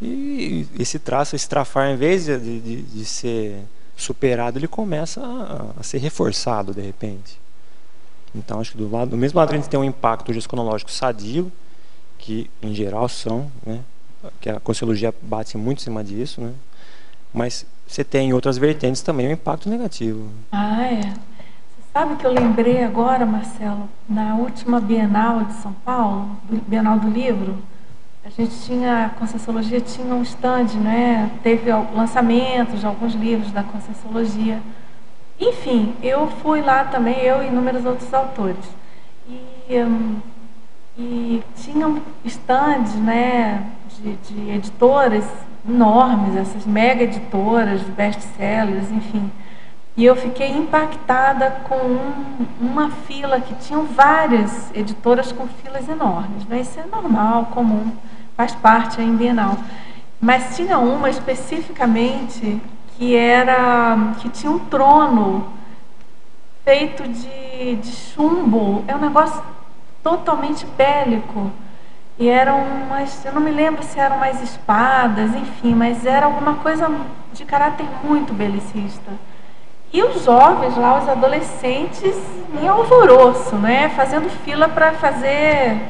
e esse traço, esse trafar, em vez de ser superado, ele começa a ser reforçado de repente. Então, acho que do mesmo lado a gente tem um impacto gesconológico sadio, que em geral são, né, que a Conscienciologia bate muito em cima disso, né, mas você tem em outras vertentes também um impacto negativo. Você sabe que eu lembrei agora, Marcelo, na última Bienal de São Paulo, Bienal do Livro, a Conscienciologia tinha um stand, né, teve lançamentos de alguns livros da Conscienciologia. Enfim, eu fui lá também, eu e inúmeros outros autores. E tinham stands, né, de editoras enormes, essas mega editoras de best-sellers, enfim. E eu fiquei impactada com uma fila que tinham várias editoras com filas enormes, né? Isso é normal, comum, faz parte em Bienal. Mas tinha uma especificamente que tinha um trono feito de chumbo, é um negócio totalmente bélico, e eram eu não me lembro se eram mais espadas, enfim, mas era alguma coisa de caráter muito belicista. E os jovens lá, os adolescentes, em alvoroço, né, fazendo fila para fazer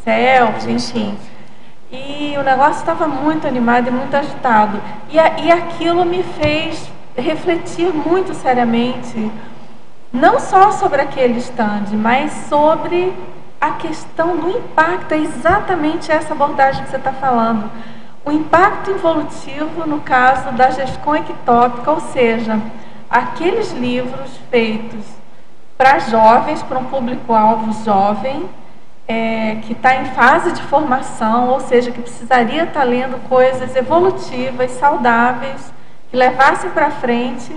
selfie, enfim. E o negócio estava muito animado e muito agitado. E aquilo me fez refletir muito seriamente, não só sobre aquele stand, mas sobre a questão do impacto. É exatamente essa abordagem que você está falando. O impacto involutivo no caso da GESCOM ectópica, ou seja, aqueles livros feitos para jovens, para um público-alvo jovem, que está em fase de formação, ou seja, que precisaria estar lendo coisas evolutivas, saudáveis, que levassem para frente,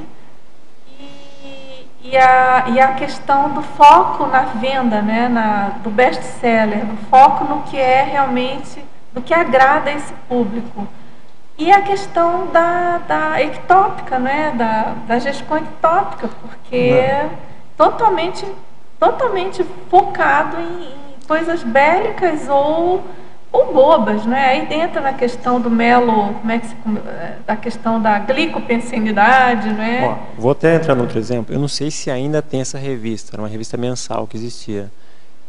e a questão do foco na venda, né, do best-seller, do foco no que é realmente, do que agrada esse público. E a questão da ectópica, né, da GESCOM ectópica, porque é totalmente focado em coisas bélicas ou bobas, né? Aí entra na questão do da questão da glicopensenidade, né? Vou até entrar no outro exemplo. Eu não sei se ainda tem essa revista, era uma revista mensal que existia,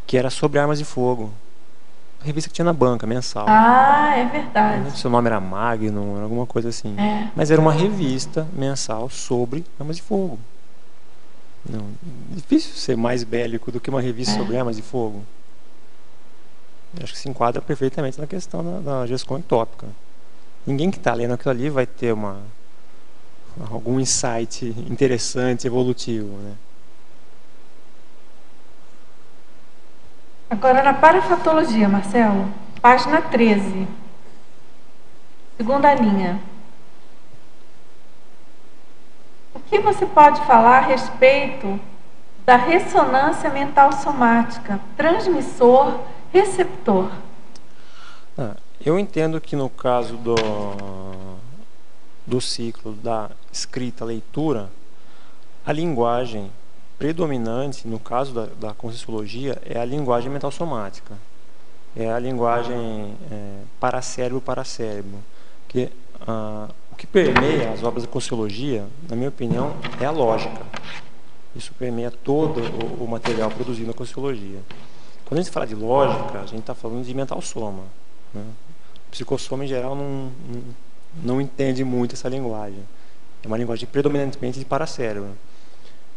que era sobre armas de fogo. A revista que tinha na banca, mensal. É verdade. Não sei se o nome era Magnum, alguma coisa assim. Mas era uma revista mensal sobre armas de fogo. Não, difícil ser mais bélico do que uma revista sobre armas de fogo. Acho que se enquadra perfeitamente na questão da GESCOM ectópica. Ninguém que está lendo aquilo ali vai ter algum insight interessante, evolutivo, né? Agora, na parafatologia, Marcelo, página 13, segunda linha. O que você pode falar a respeito da ressonância mental somática, transmissor, receptor? Eu entendo que no caso do ciclo da escrita-leitura, a linguagem predominante, no caso da Conscienciologia, é a linguagem mental somática. É a linguagem paracérebro-paracérebro. Que o que permeia as obras da Conscienciologia, na minha opinião, é a lógica. Isso permeia todo o material produzido na Conscienciologia. Quando a gente fala de lógica, a gente está falando de mental soma, né? O psicossoma, em geral, não entende muito essa linguagem. É uma linguagem predominantemente de paracérebro.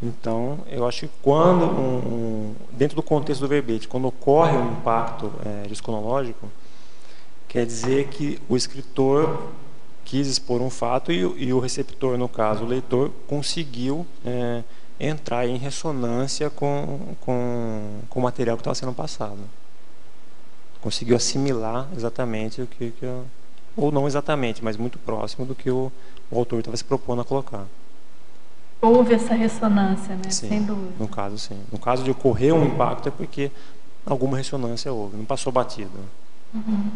Então, eu acho que quando, dentro do contexto do verbete, quando ocorre um impacto disconológico, quer dizer que o escritor quis expor um fato e o receptor, no caso, o leitor, conseguiu entrar em ressonância com o material que estava sendo passado. Conseguiu assimilar exatamente o que ou não exatamente, mas muito próximo do que o autor estava se propondo a colocar. Houve essa ressonância, né? Sim, Sem dúvida. no caso, sim. No caso de ocorrer um impacto é porque alguma ressonância houve, não passou batido. Uhum.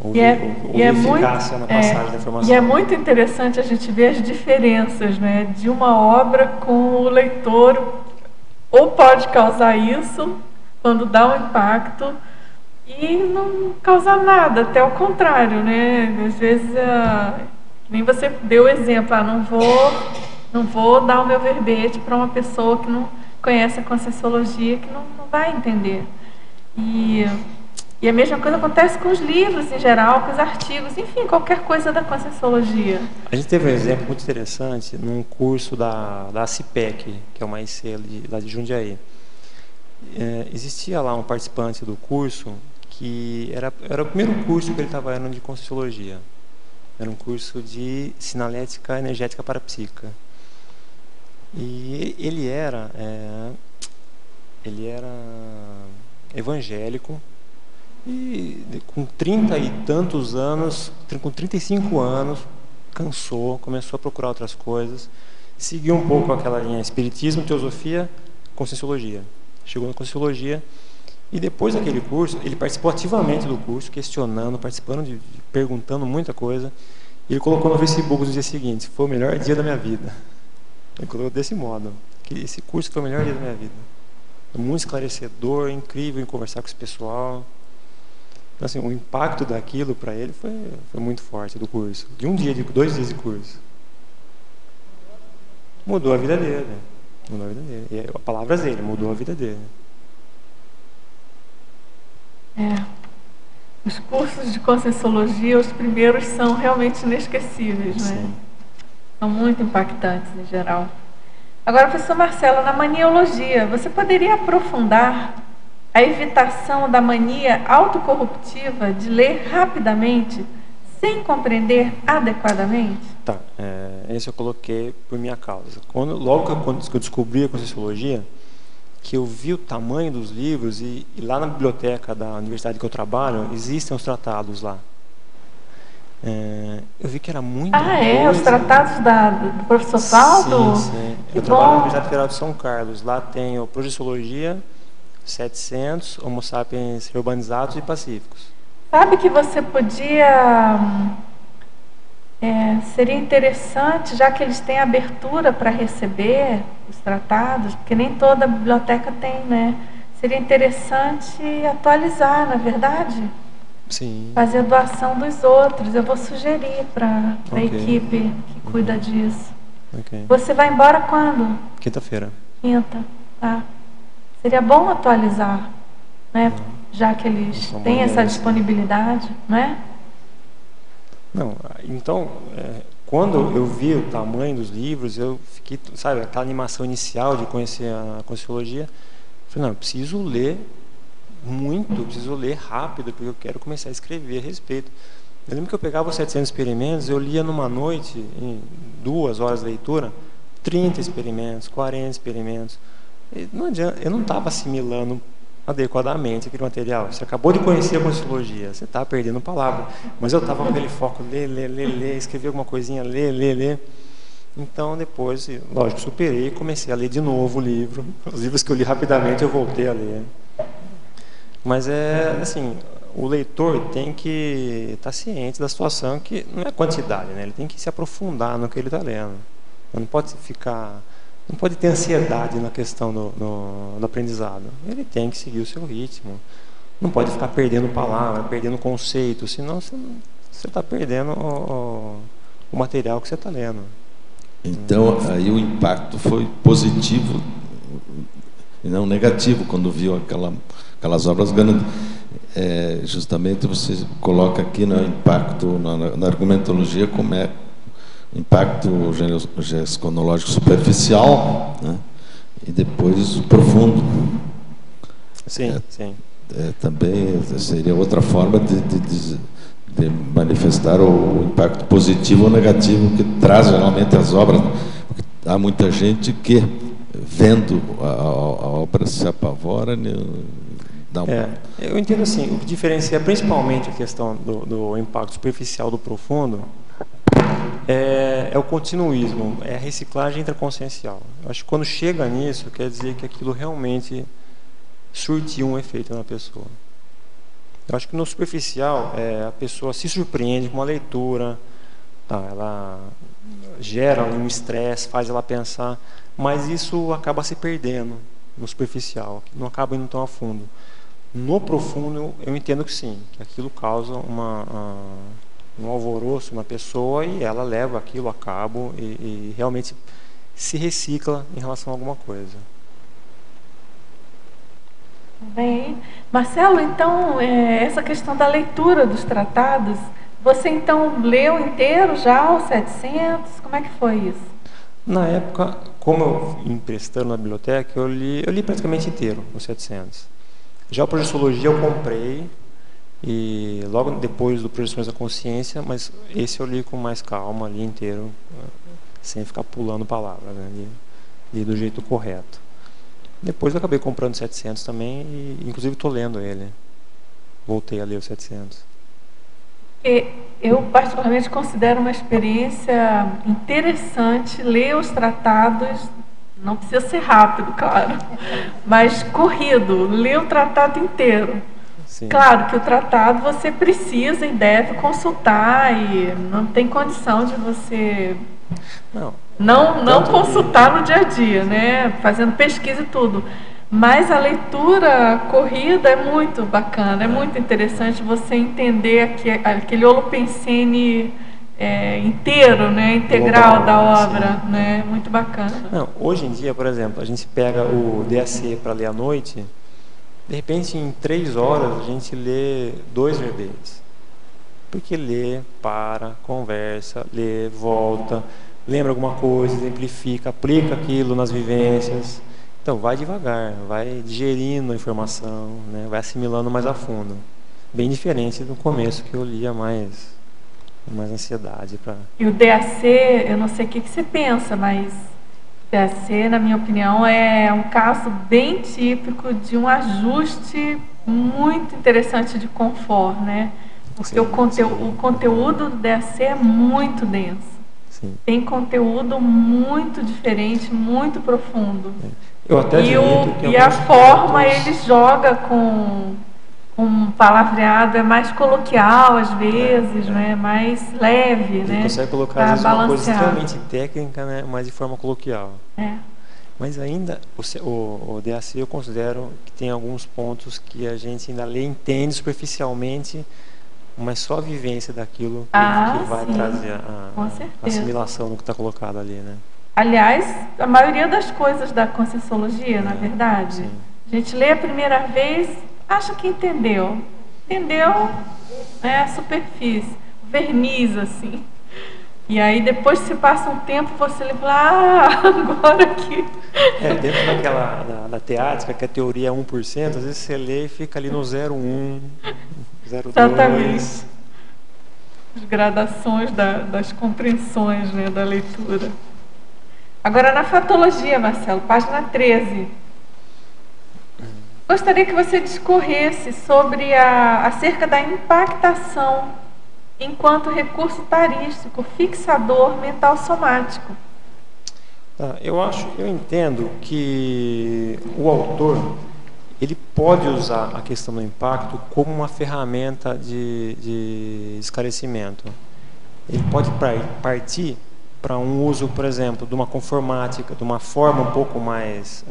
Houve eficácia na passagem da informação. E é muito interessante a gente ver as diferenças, né, de uma obra com o leitor. Ou pode causar isso, quando dá um impacto, e não causar nada, até o contrário, né? Às vezes, nem você deu o exemplo, não vou dar o meu verbete para uma pessoa que não conhece a Conscienciologia, que não vai entender. E a mesma coisa acontece com os livros em geral, com os artigos, enfim, qualquer coisa da Conscienciologia. A gente teve um exemplo muito interessante num curso da CIPEC, que é uma IC lá de Jundiaí. Existia lá um participante do curso que era o primeiro curso que ele estava indo de Conscienciologia. Era um curso de sinalética energética parapsíquica. E ele era evangélico e com 30 e tantos anos, com 35 anos, cansou, começou a procurar outras coisas, seguiu um pouco aquela linha espiritismo, teosofia, Conscienciologia. Chegou na Conscienciologia e depois daquele curso, ele participou ativamente do curso, questionando, participando, perguntando muita coisa. E ele colocou no Facebook no dia seguinte: foi o melhor dia da minha vida. Ele colocou desse modo, que esse curso foi o melhor dia da minha vida. Muito esclarecedor, incrível em conversar com esse pessoal. Então, assim, o impacto daquilo para ele foi muito forte, do curso. De 2 dias de curso. Mudou a vida dele. Mudou a vida dele. E a palavra dele, mudou a vida dele. Os cursos de Conscienciologia, os primeiros são realmente inesquecíveis, né? Sim. São muito impactantes em geral. Agora, professor Marcelo, na maniologia, você poderia aprofundar a evitação da mania autocorruptiva de ler rapidamente, sem compreender adequadamente? Tá, esse eu coloquei por minha causa. Logo que eu descobri a Conscienciologia, que eu vi o tamanho dos livros, e lá na biblioteca da universidade que eu trabalho, existem os tratados lá. Eu vi que era muito coisa. Os tratados do professor Paulo? Sim. Eu trabalho na Universidade Federal de São Carlos. Lá tem o Projeciologia 700, Homo sapiens urbanizados e pacíficos. Sabe que você podia... seria interessante, já que eles têm abertura para receber os tratados, porque nem toda biblioteca tem, né? Seria interessante atualizar, na verdade? Sim. Fazer a doação dos outros. Eu vou sugerir para a equipe que cuida disso. Okay. Você vai embora quando? Quinta-feira. Quinta, tá. Seria bom atualizar, né? Já que eles têm essa disponibilidade, né? Não, então, quando eu vi o tamanho dos livros, eu fiquei, sabe, aquela animação inicial de conhecer a Conscienciologia, falei, não, eu preciso ler muito, preciso ler rápido, porque eu quero começar a escrever a respeito. Eu lembro que eu pegava os 700 experimentos, eu lia numa noite, em 2 horas de leitura, 30 experimentos, 40 experimentos. E não adianta, eu não estava assimilando adequadamente aquele material. Você acabou de conhecer a Conscienciologia, você está perdendo palavra. Mas eu estava com aquele foco, ler, escrever alguma coisinha, ler. Então, depois, lógico, superei e comecei a ler de novo o livro. Os livros que eu li rapidamente, eu voltei a ler. Mas assim, o leitor tem que estar ciente da situação, que não é quantidade, né? Ele tem que se aprofundar no que ele está lendo. Não pode ter ansiedade na questão do aprendizado. Ele tem que seguir o seu ritmo. Não pode ficar perdendo palavra, perdendo conceito, senão você está perdendo o material que você está lendo. Então, aí o impacto foi positivo e não negativo quando viu aquelas obras grandes. Justamente você coloca aqui no impacto, na argumentologia, como é impacto gesconológico superficial, né? E depois o profundo. Sim, sim. Também seria outra forma de manifestar o impacto positivo ou negativo que traz geralmente as obras. Porque há muita gente que, vendo a obra, se apavora. Eu entendo assim, o que diferencia principalmente a questão do impacto superficial do profundo é o continuismo, é a reciclagem intraconsciencial. Eu acho que quando chega nisso, quer dizer que aquilo realmente surtiu um efeito na pessoa. Eu acho que no superficial, a pessoa se surpreende com uma leitura, ela gera um estresse, faz ela pensar, mas isso acaba se perdendo no superficial, não acaba indo tão a fundo. No profundo, eu entendo que sim, que aquilo causa um alvoroço na pessoa e ela leva aquilo a cabo e realmente se recicla em relação a alguma coisa. Bem, Marcelo, então, essa questão da leitura dos tratados, você então leu inteiro já os 700? Como é que foi isso? Na época, como eu emprestando na biblioteca, eu li praticamente inteiro os 700. Já o Projeciologia eu comprei, e logo depois do Projeções da Consciência, mas esse eu li com mais calma, li inteiro, sem ficar pulando palavras, né? Li do jeito correto. Depois eu acabei comprando 700 também, e inclusive estou lendo ele. Voltei a ler os 700. Eu particularmente considero uma experiência interessante ler os tratados, não precisa ser rápido, claro, mas corrido, ler o tratado inteiro. Sim. Claro que o tratado você precisa e deve consultar e não tem condição de você não consultar no dia a dia, né? Fazendo pesquisa e tudo. Mas a leitura corrida é muito bacana, é muito interessante você entender aquele holopensene inteiro, né? Integral da obra, né? Muito bacana. Hoje em dia, por exemplo, a gente pega o DAC para ler à noite, de repente em 3 horas a gente lê 2 verbetes. Porque lê, para, conversa, lê, volta, lembra alguma coisa, exemplifica, aplica aquilo nas vivências. Então vai devagar, vai digerindo a informação, né? Vai assimilando mais a fundo. Bem diferente do começo, que eu lia mais ansiedade. E o DAC, eu não sei o que você pensa, mas o DAC, na minha opinião, é um caso bem típico de um ajuste muito interessante de confort, né? Porque o conteúdo do DAC é muito denso. Sim. Tem conteúdo muito diferente, muito profundo. Eu até admito que e a forma ele joga com um palavreado é mais coloquial às vezes, né? Mais leve, ele né? Consegue colocar às vezes uma coisa extremamente técnica, né? Mas de forma coloquial. Mas ainda o DAC eu considero que tem alguns pontos que a gente ainda lê, entende superficialmente, mas só a vivência daquilo que vai trazer a assimilação do que está colocado ali, né? Aliás, a maioria das coisas da Conscienciologia, na verdade, sim. A gente lê a primeira vez, acha que entendeu, né, a superfície, verniz, assim. E aí depois se passa um tempo, você lê e fala, agora aqui. Dentro da teática, que a teoria é 1%, às vezes você lê e fica ali no 0,1, 0,2. Exatamente. As gradações das compreensões, né, da leitura. Agora, na Fatologia, Marcelo, página 13. Gostaria que você discorresse sobre acerca da impactação enquanto recurso tarístico, fixador mental somático. Eu entendo que o autor ele pode usar a questão do impacto como uma ferramenta de esclarecimento. Ele pode partir para um uso, por exemplo, de uma conformática, de uma forma um pouco mais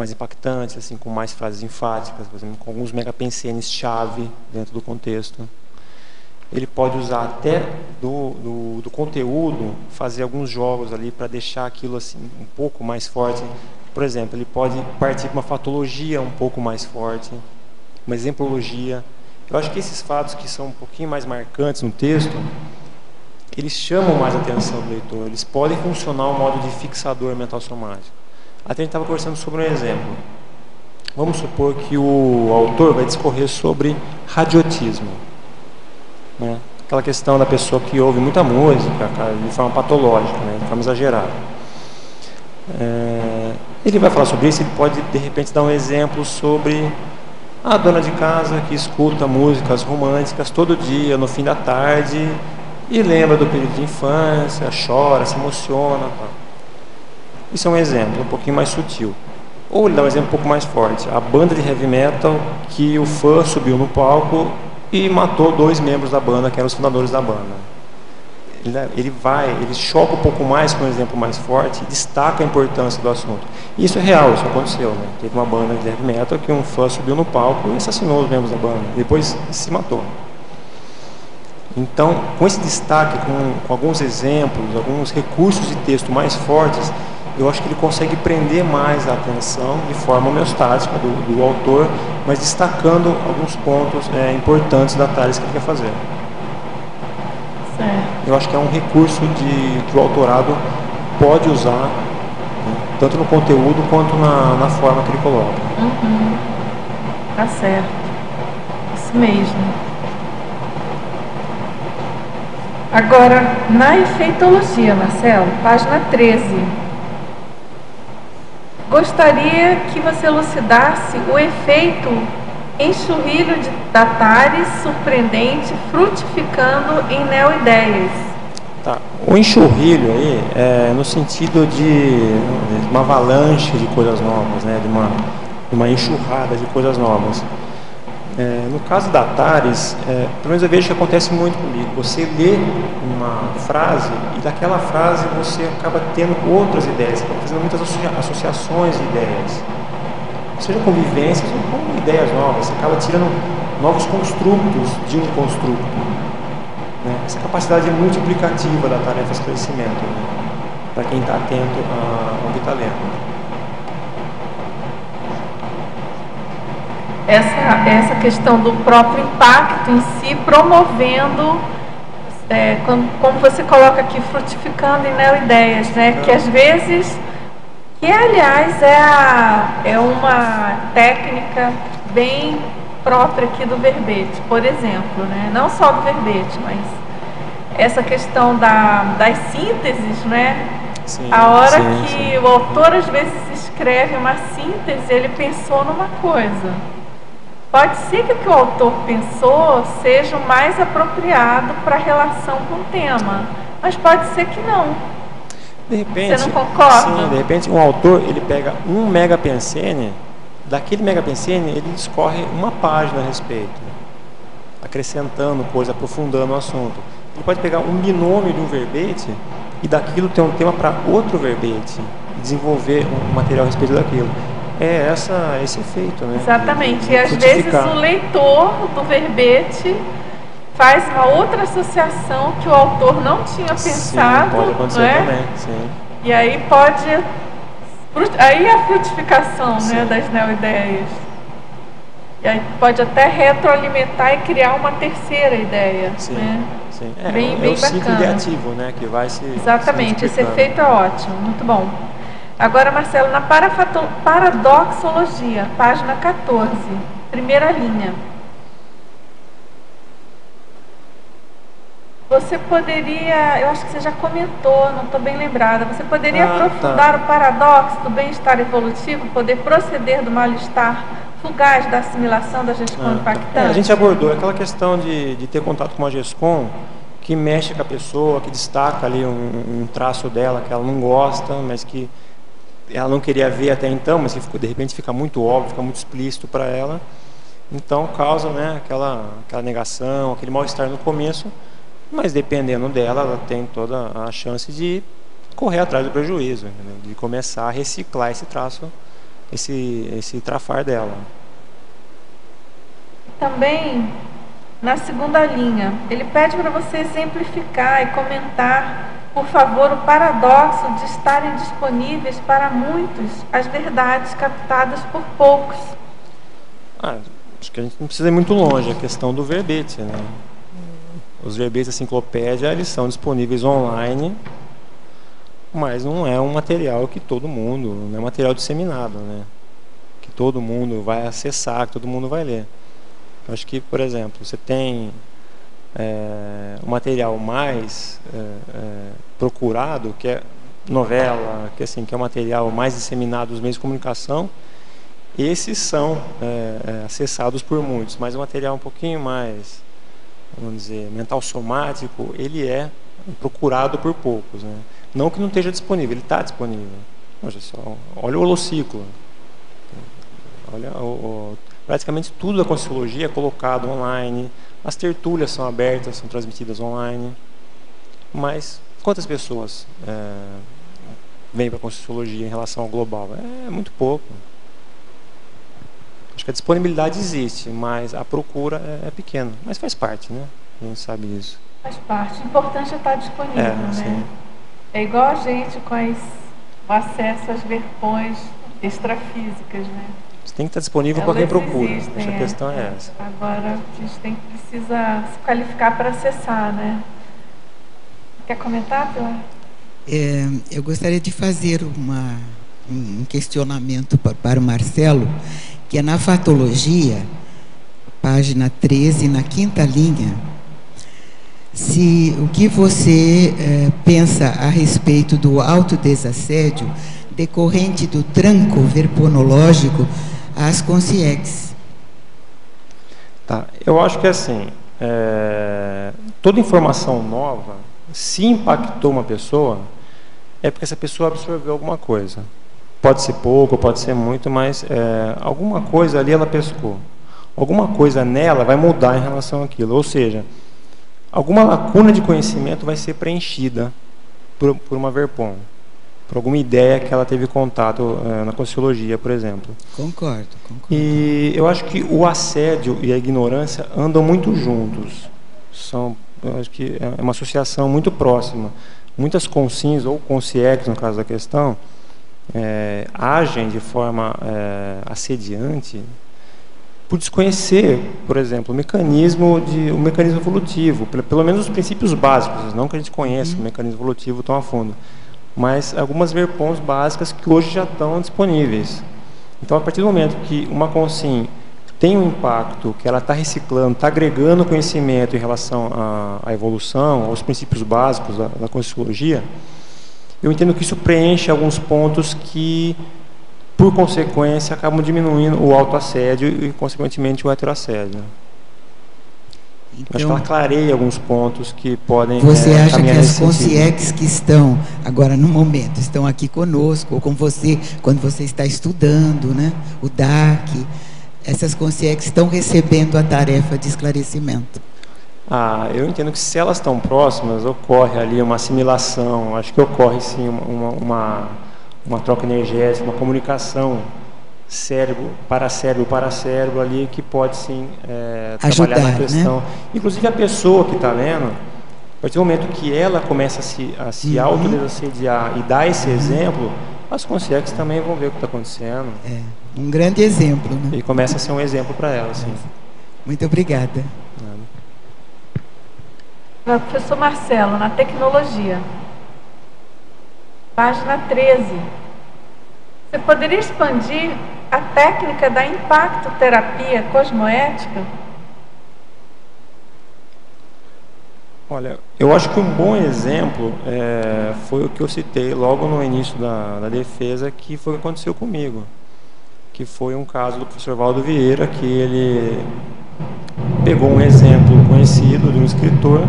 impactante, assim, com mais frases enfáticas, por exemplo, com alguns megapensenes chave dentro do contexto. ele pode usar até do conteúdo, fazer alguns jogos ali para deixar aquilo assim um pouco mais forte. Por exemplo, ele pode partir para uma fatologia um pouco mais forte, uma exemplologia. Eu acho que esses fatos que são um pouquinho mais marcantes no texto, eles chamam mais a atenção do leitor, eles podem funcionar ao modo de fixador mental somático. Até a gente estava conversando sobre um exemplo. Vamos supor que o autor vai discorrer sobre radiotismo, né? Aquela questão da pessoa que ouve muita música de forma patológica, né? De forma exagerada. Ele vai falar sobre isso, ele pode de repente dar um exemplo sobre a dona de casa que escuta músicas românticas todo dia, no fim da tarde, e lembra do período de infância, chora, se emociona. Tá? Isso é um exemplo um pouquinho mais sutil. Ou ele dá um exemplo um pouco mais forte. A banda de heavy metal que o fã subiu no palco e matou 2 membros da banda, que eram os fundadores da banda. Ele choca um pouco mais com um exemplo mais forte e destaca a importância do assunto. Isso é real, isso aconteceu. Né? Teve uma banda de heavy metal que um fã subiu no palco e assassinou os membros da banda. Depois se matou. Então, com esse destaque, com alguns exemplos, alguns recursos de texto mais fortes, eu acho que ele consegue prender mais a atenção de forma homeostática do autor, mas destacando alguns pontos importantes da tese que ele quer fazer. Certo. Eu acho que é um recurso que o autorado pode usar, né, tanto no conteúdo quanto na forma que ele coloca. Uhum. Tá certo. Isso mesmo. Agora, na efeitologia, Marcelo, página 13. Gostaria que você elucidasse o efeito enxurrilho de datares surpreendente frutificando em neoideias. Tá. O enxurrilho aí é no sentido de uma avalanche de coisas novas, né? de uma enxurrada de coisas novas. No caso da Datares, pelo menos eu vejo que acontece muito comigo. Você lê uma frase e daquela frase você acaba tendo outras ideias, você acaba fazendo muitas associações de ideias. Seja com vivências ou com ideias novas, você acaba tirando novos construtos de um construto. Né? Essa capacidade multiplicativa da tarefa esclarecimento, né? Para quem está atento ao que está lendo. Essa questão do próprio impacto em si, promovendo, como você coloca aqui, frutificando em neoideias, né? Que às vezes, que aliás é uma técnica bem própria aqui do verbete, por exemplo, né? Não só do verbete, mas essa questão das sínteses, né? Sim, a hora sim, que sim. O autor às vezes escreve uma síntese, ele pensou numa coisa. Pode ser que o que o autor pensou seja o mais apropriado para a relação com o tema, mas pode ser que não. De repente, você não concorda? Sim, de repente um autor ele pega um megapensene, daquele megapensene ele discorre uma página a respeito, acrescentando coisa, aprofundando o assunto. Ele pode pegar um binômio de um verbete e daquilo ter um tema para outro verbete e desenvolver um material a respeito daquilo. É esse efeito, né? Exatamente. E às vezes o leitor do verbete faz uma outra associação que o autor não tinha pensado. Sim, pode acontecer, né? também. Sim. E aí aí a frutificação, né, das neoideias. E aí pode até retroalimentar e criar uma terceira ideia. Sim, né? sim. Bem o ciclo bacana. ideativo, né? Que vai se. Exatamente, se esse efeito é ótimo, muito bom. Agora, Marcelo, na paradoxologia, página 14, primeira linha. Você poderia, eu acho que você já comentou, não estou bem lembrada, você poderia aprofundar o paradoxo do bem-estar evolutivo, poder proceder do mal-estar fugaz da assimilação da GESCOM impactante? A gente abordou aquela questão de ter contato com a GESCOM, que mexe com a pessoa, que destaca ali um traço dela que ela não gosta, mas que ela não queria ver até então, mas que de repente fica muito óbvio, fica muito explícito para ela. Então causa, né, aquela negação, aquele mal-estar no começo, mas dependendo dela, ela tem toda a chance de correr atrás do prejuízo, entendeu? De começar a reciclar esse traço, esse trafar dela. Também na segunda linha, ele pede para você exemplificar e comentar, por favor, o paradoxo de estarem disponíveis para muitos as verdades captadas por poucos. Acho que a gente não precisa ir muito longe, a questão do verbete, né? Os verbetes da enciclopédia, eles são disponíveis online, mas não é um material que todo mundo, não é material disseminado, né? Que todo mundo vai acessar, que todo mundo vai ler. Eu acho que, por exemplo, você tem um material mais procurado, que é novela, que é o material mais disseminado nos meios de comunicação. Esses são acessados por muitos, mas o material um pouquinho mais, vamos dizer, mental somático, ele é procurado por poucos, né? Não que não esteja disponível, ele está disponível. Olha o holociclo. Olha praticamente tudo da Conscienciologia é colocado online, as tertúlias são abertas, são transmitidas online. Mas quantas pessoas vêm para a Conscienciologia em relação ao global? É muito pouco. Acho que a disponibilidade existe, mas a procura é pequena. Mas faz parte, né? A gente sabe disso. Faz parte. O importante é estar disponível, né? Sim. É igual a gente com o acesso às verpões extrafísicas, né? Você tem que estar disponível para quem procura. Existem, Acho que a questão é essa. Agora, a gente precisa se qualificar para acessar, né? Quer comentar, Pilar? Eu gostaria de fazer um questionamento para o Marcelo, que é na Fatologia, página 13, na 5ª linha, o que você pensa a respeito do autodesassédio decorrente do tranco verponológico às consciex. Tá. Eu acho que assim, toda informação nova, se impactou uma pessoa, é porque essa pessoa absorveu alguma coisa. Pode ser pouco, pode ser muito, mas alguma coisa ali ela pescou. Alguma coisa nela vai mudar em relação àquilo. Ou seja, alguma lacuna de conhecimento vai ser preenchida por uma verpom, por alguma ideia que ela teve contato na Conscienciologia, por exemplo. Concordo. E eu acho que o assédio e a ignorância andam muito juntos. Eu acho que é uma associação muito próxima. Muitas consciências, ou consciex, no caso da questão, agem de forma assediante por desconhecer, por exemplo, o mecanismo evolutivo, pelo menos os princípios básicos, não que a gente conheça o mecanismo evolutivo tão a fundo, mas algumas verpons básicas que hoje já estão disponíveis. Então, a partir do momento que uma consciência tem um impacto, que ela está reciclando, está agregando conhecimento em relação à evolução, aos princípios básicos da Conscienciologia, eu entendo que isso preenche alguns pontos que, por consequência, acabam diminuindo o autoassédio e, consequentemente, o heteroassédio. Então, acho que ela clareia alguns pontos que podem... Você acha que as consciex que estão, agora no momento, estão aqui conosco, ou com você, quando você está estudando, né, o DAC, essas consciex estão recebendo a tarefa de esclarecimento? Eu entendo que se elas estão próximas, ocorre ali uma assimilação, acho que ocorre sim uma troca energética, uma comunicação cérebro para cérebro ali, que pode sim ajudar, trabalhar na questão. Né? Inclusive a pessoa que está lendo, a partir do momento que ela começa a se autodesassediar e dar esse exemplo, as consciex também vão ver o que está acontecendo. Um grande exemplo, né? E começa a ser um exemplo para ela, sim. Muito obrigada. Professor Marcelo, na tecnologia, página 13, você poderia expandir a técnica da impactoterapia cosmoética? Olha, eu acho que um bom exemplo foi o que eu citei logo no início da defesa, que foi o que aconteceu comigo, que foi um caso do professor Valdo Vieira, que ele pegou um exemplo conhecido de um escritor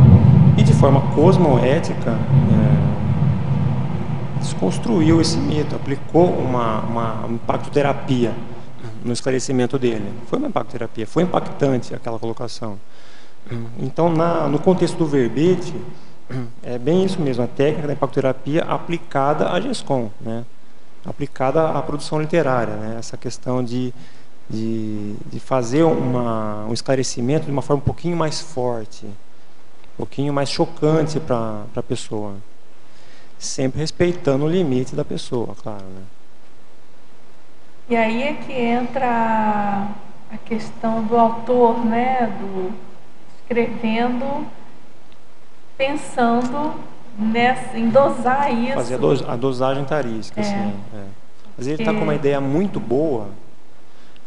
e, de forma cosmoética, desconstruiu esse mito, aplicou uma impactoterapia no esclarecimento dele. Foi uma impactoterapia, foi impactante aquela colocação. Então, no contexto do verbete, é bem isso mesmo, a técnica da impactoterapia aplicada à GESCOM, né? Aplicada à produção literária, né? Essa questão de de fazer um esclarecimento de uma forma um pouquinho mais forte, um pouquinho mais chocante para a pessoa, sempre respeitando o limite da pessoa, claro, né? E aí é que entra a questão do autor, né, do escrevendo, pensando em dosar isso. Fazer a dosagem tarística, assim. Às vezes ele está com uma ideia muito boa,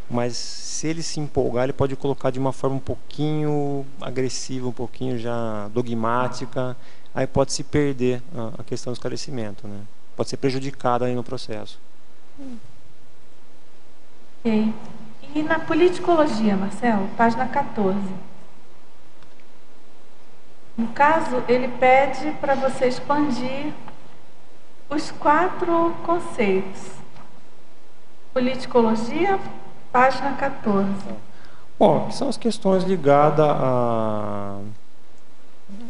mas se ele se empolgar, ele pode colocar de uma forma um pouquinho agressiva, um pouquinho já dogmática, aí pode se perder a questão do esclarecimento, né? Pode ser prejudicado aí no processo. Ok. E na politicologia, Marcelo, página 14. No caso, ele pede para você expandir os 4 conceitos. Politicologia, página 14. Bom, que são as questões ligadas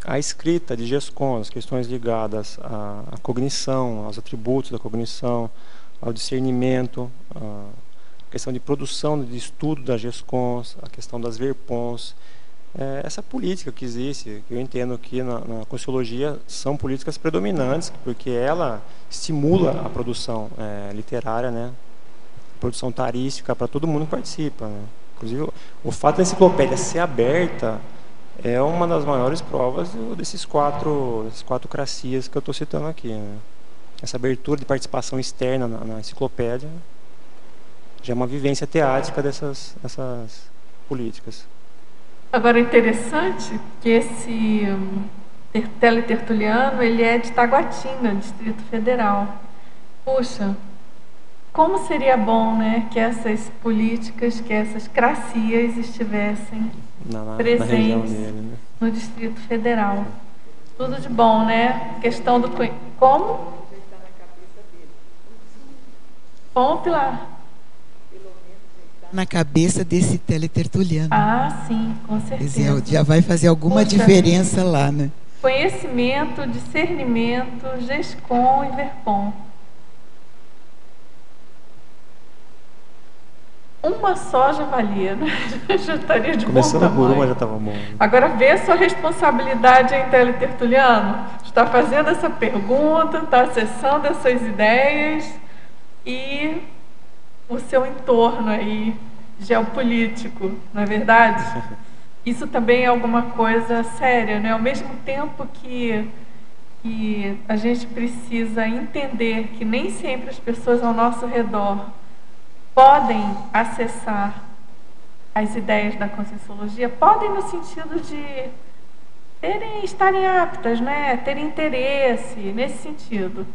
à escrita de GESCOM, as questões ligadas à cognição, aos atributos da cognição, ao discernimento, a questão de produção, de estudo das GESCOMs, a questão das VERPONs. Essa política que existe, que eu entendo que na Conscienciologia são políticas predominantes, porque ela estimula a produção literária, né? A produção tarística para todo mundo que participa, né? Inclusive, o fato da enciclopédia ser aberta é uma das maiores provas desses quatro cracias que eu estou citando aqui, né? Essa abertura de participação externa na enciclopédia já é uma vivência teática dessas políticas. Agora, é interessante que esse teletertuliano, ele é de Taguatinga, Distrito Federal. Puxa, como seria bom, né, que essas políticas, que essas cracias estivessem presentes na região dele, né? No Distrito Federal. Tudo de bom, né? Questão do... Como? Bom, Pilar? Na cabeça desse teletertuliano. Ah, sim, com certeza. Quer dizer, já vai fazer alguma diferença lá, né? Conhecimento, discernimento, GESCOM e VERPON. Uma só já valia, né? Já estaria de Começando bom tamanho. por uma já estava bom. Agora vê a sua responsabilidade em teletertuliano. Está fazendo essa pergunta, está acessando essas ideias e o seu entorno aí geopolítico, não é verdade? Isso também é alguma coisa séria, né? Ao mesmo tempo que a gente precisa entender que nem sempre as pessoas ao nosso redor podem acessar as ideias da Conscienciologia, podem no sentido de estarem aptas, né? Terem interesse nesse sentido.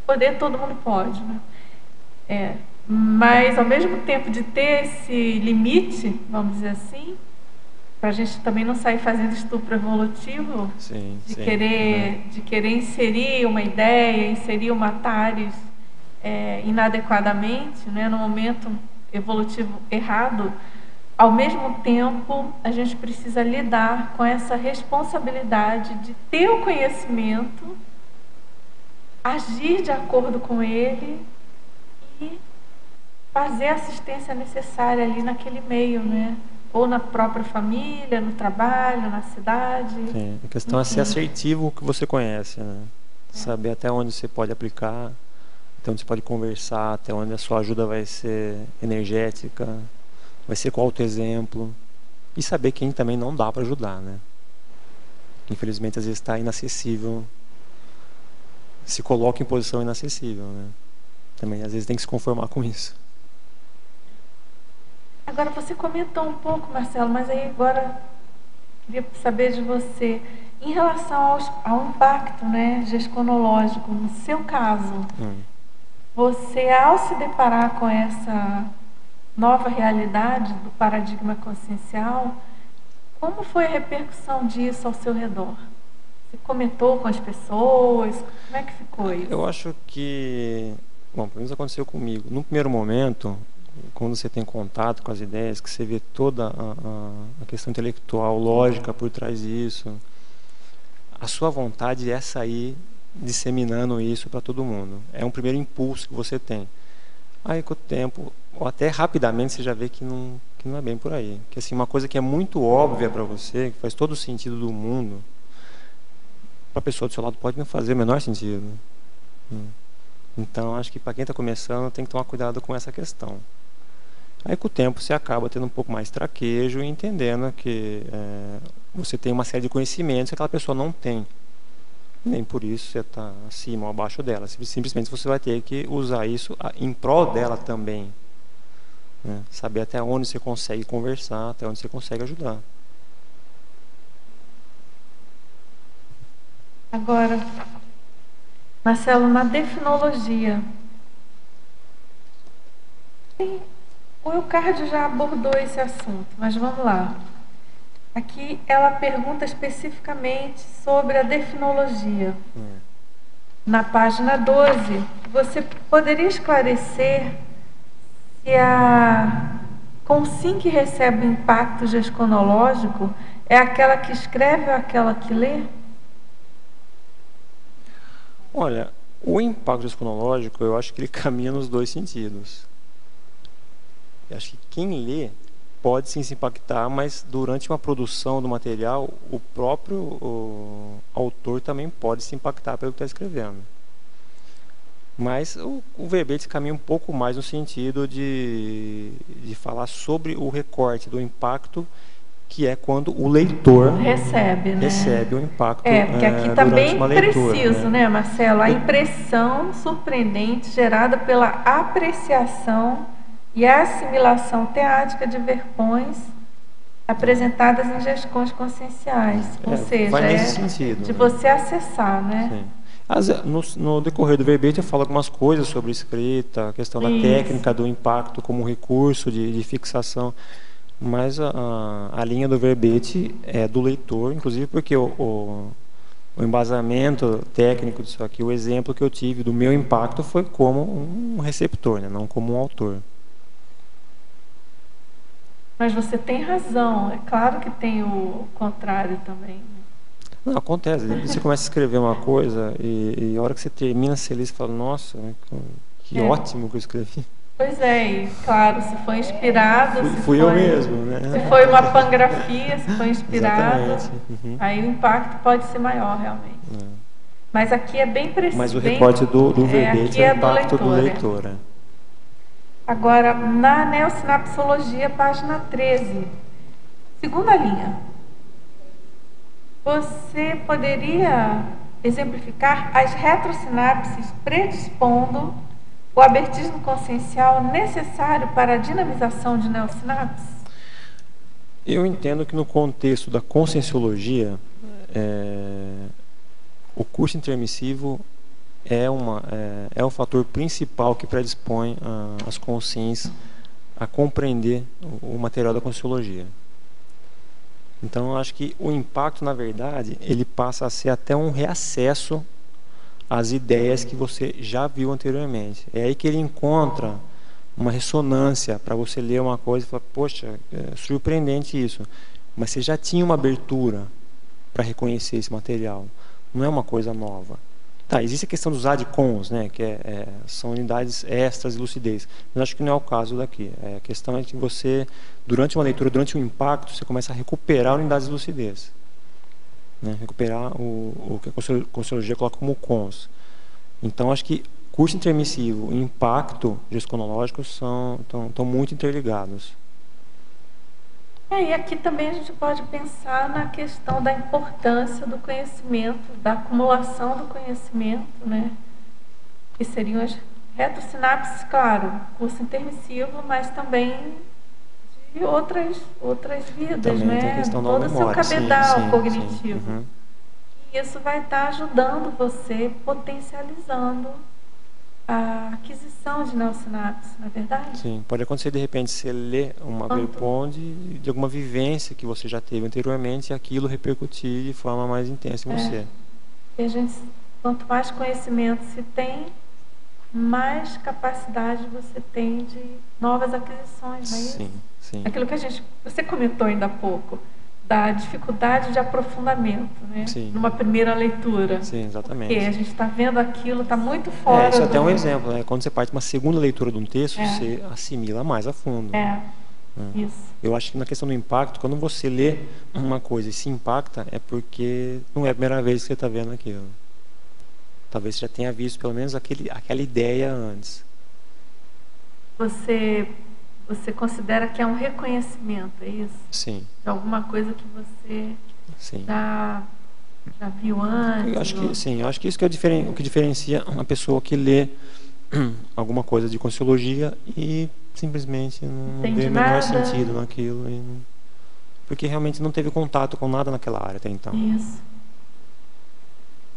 Poder todo mundo pode, né? Mas ao mesmo tempo de ter esse limite, vamos dizer assim, para a gente também não sair fazendo estupro evolutivo, de querer inserir uma ideia, inserir uma TARES inadequadamente, né, no momento evolutivo errado. Ao mesmo tempo, a gente precisa lidar com essa responsabilidade de ter o conhecimento, agir de acordo com ele e fazer a assistência necessária ali naquele meio, né? Ou na própria família, no trabalho, na cidade. Sim, a questão é ser assertivo o que você conhece, né? Saber até onde você pode aplicar, até onde você pode conversar, até onde a sua ajuda vai ser energética, vai ser com autoexemplo. E saber quem também não dá para ajudar, né? Infelizmente, às vezes está inacessível, se coloca em posição inacessível, né? Também, às vezes, tem que se conformar com isso. Agora, você comentou um pouco, Marcelo, mas aí agora queria saber de você, em relação ao impacto, né, gesconológico, no seu caso, você, ao se deparar com essa nova realidade do paradigma consciencial, como foi a repercussão disso ao seu redor? Você comentou com as pessoas? Como é que ficou isso? Eu acho que, bom, pelo menos aconteceu comigo. No primeiro momento, quando você tem contato com as ideias, que você vê toda a questão intelectual, lógica por trás disso, a sua vontade é sair disseminando isso para todo mundo. É um primeiro impulso que você tem. Aí, com o tempo, ou até rapidamente você já vê que não é bem por aí. Que assim, uma coisa que é muito óbvia para você, que faz todo o sentido do mundo, para a pessoa do seu lado pode não fazer o menor sentido. Então, acho que para quem está começando, tem que tomar cuidado com essa questão. Aí, com o tempo, você acaba tendo um pouco mais traquejo e entendendo que você tem uma série de conhecimentos que aquela pessoa não tem. Nem por isso você está acima ou abaixo dela. Simplesmente você vai ter que usar isso em prol dela também. Né? Saber até onde você consegue conversar, até onde você consegue ajudar. Agora, Marcelo, na definologia, o Eucárdio já abordou esse assunto, mas vamos lá. Aqui ela pergunta especificamente sobre a definologia. Na página 12, você poderia esclarecer se a consim que recebe o impacto gesconológico é aquela que escreve ou aquela que lê? Olha, o impacto gesconológico, eu acho que ele caminha nos dois sentidos. Eu acho que quem lê pode sim se impactar, mas durante uma produção do material, o próprio autor também pode se impactar pelo que está escrevendo. Mas o verbete caminha um pouco mais no sentido de falar sobre o recorte do impacto, que é quando o leitor recebe o impacto. Porque aqui está bem preciso, né, Marcelo? A impressão surpreendente gerada pela apreciação e a assimilação teática de verpões apresentadas em gescões conscienciais. Ou seja, vai nesse sentido, de você acessar, né? Sim. No decorrer do verbete eu falo algumas coisas sobre escrita, a questão da técnica do impacto como recurso de fixação, mas a linha do verbete é do leitor, inclusive porque o embasamento técnico disso aqui, o exemplo que eu tive do meu impacto foi como um receptor, né, não como um autor. Mas você tem razão, é claro que tem o contrário também. Não, acontece, você começa a escrever uma coisa e a hora que você termina, você lê e fala, nossa, que ótimo que eu escrevi. Pois é, e claro, se foi inspirado... Fui eu mesmo, né? Se foi uma pangrafia, se foi inspirado, aí o impacto pode ser maior, realmente. Mas aqui é bem preciso. Mas o recorte do verbete é o impacto do leitor. Agora, na neossinapsologia, página 13, segunda linha. Você poderia exemplificar as retrosinapses predispondo o abertismo consciencial necessário para a dinamização de neossinapses? Eu entendo que no contexto da conscienciologia, o curso intermissivo é o fator principal que predispõe as consciências a compreender o material da conscienciologia. Então, eu acho que o impacto, na verdade, ele passa a ser até um reacesso às ideias que você já viu anteriormente. É aí que ele encontra uma ressonância para você ler uma coisa e falar, poxa, é surpreendente isso. Mas você já tinha uma abertura para reconhecer esse material. Não é uma coisa nova. Tá, existe a questão dos ADCONs, né, que são unidades extras de lucidez. Mas acho que não é o caso daqui. A questão é que você, durante uma leitura, durante um impacto, você começa a recuperar unidades de lucidez. Né, recuperar o que a conscienciologia coloca como cons. Então, acho que curso intermissivo e impacto gesconológico estão muito interligados. E aqui também a gente pode pensar na questão da importância do conhecimento, da acumulação do conhecimento, né? Que seriam as retrosinapses, claro, curso intermissivo, mas também de outras vidas, também né? Tem a questão da todo o seu memória. cabedal cognitivo. Sim. E isso vai estar ajudando você, potencializando a aquisição de neossinapses, não é verdade? Sim, pode acontecer de repente você lê uma verpon de alguma vivência que você já teve anteriormente e aquilo repercutir de forma mais intensa em você. E quanto mais conhecimento se tem, mais capacidade você tem de novas aquisições, não é isso? Sim. Aquilo que você comentou ainda há pouco, da dificuldade de aprofundamento, né? Sim. Numa primeira leitura. Sim, exatamente. Porque a gente está vendo aquilo, está muito fora. Isso é até um exemplo, né? Quando você parte de uma segunda leitura de um texto, É. você assimila mais a fundo. Isso. Eu acho que na questão do impacto, quando você lê uma coisa e se impacta, é porque não é a primeira vez que você está vendo aquilo. Talvez você já tenha visto pelo menos aquela ideia antes. Você considera que é um reconhecimento, é isso? Sim. De alguma coisa que você Sim. já viu antes? Eu acho que sim, eu acho que isso que é o que diferencia uma pessoa que lê alguma coisa de Conscienciologia e simplesmente não Entende vê o menor nada. sentido naquilo, porque realmente não teve contato com nada naquela área até então. Isso.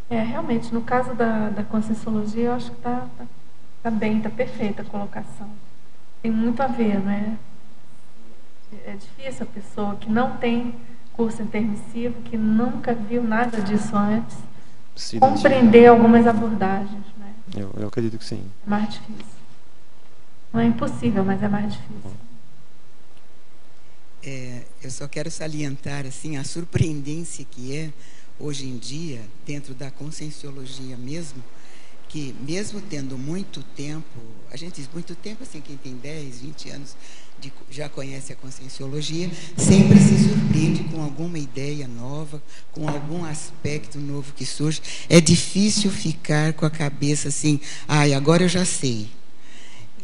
Realmente, no caso da Conscienciologia, eu acho que tá bem, está perfeita a colocação. Tem muito a ver, né? É difícil a pessoa que não tem curso intermissivo, que nunca viu nada disso antes, Se compreender algumas abordagens, né? Eu acredito que sim. É mais difícil. Não é impossível, mas é mais difícil. Eu só quero salientar assim a surpreendência que é hoje em dia dentro da Conscienciologia mesmo, que mesmo tendo muito tempo, a gente diz muito tempo assim, quem tem 10, 20 anos já conhece a Conscienciologia, sempre se surpreende com alguma ideia nova, com algum aspecto novo que surge. É difícil ficar com a cabeça assim, agora eu já sei.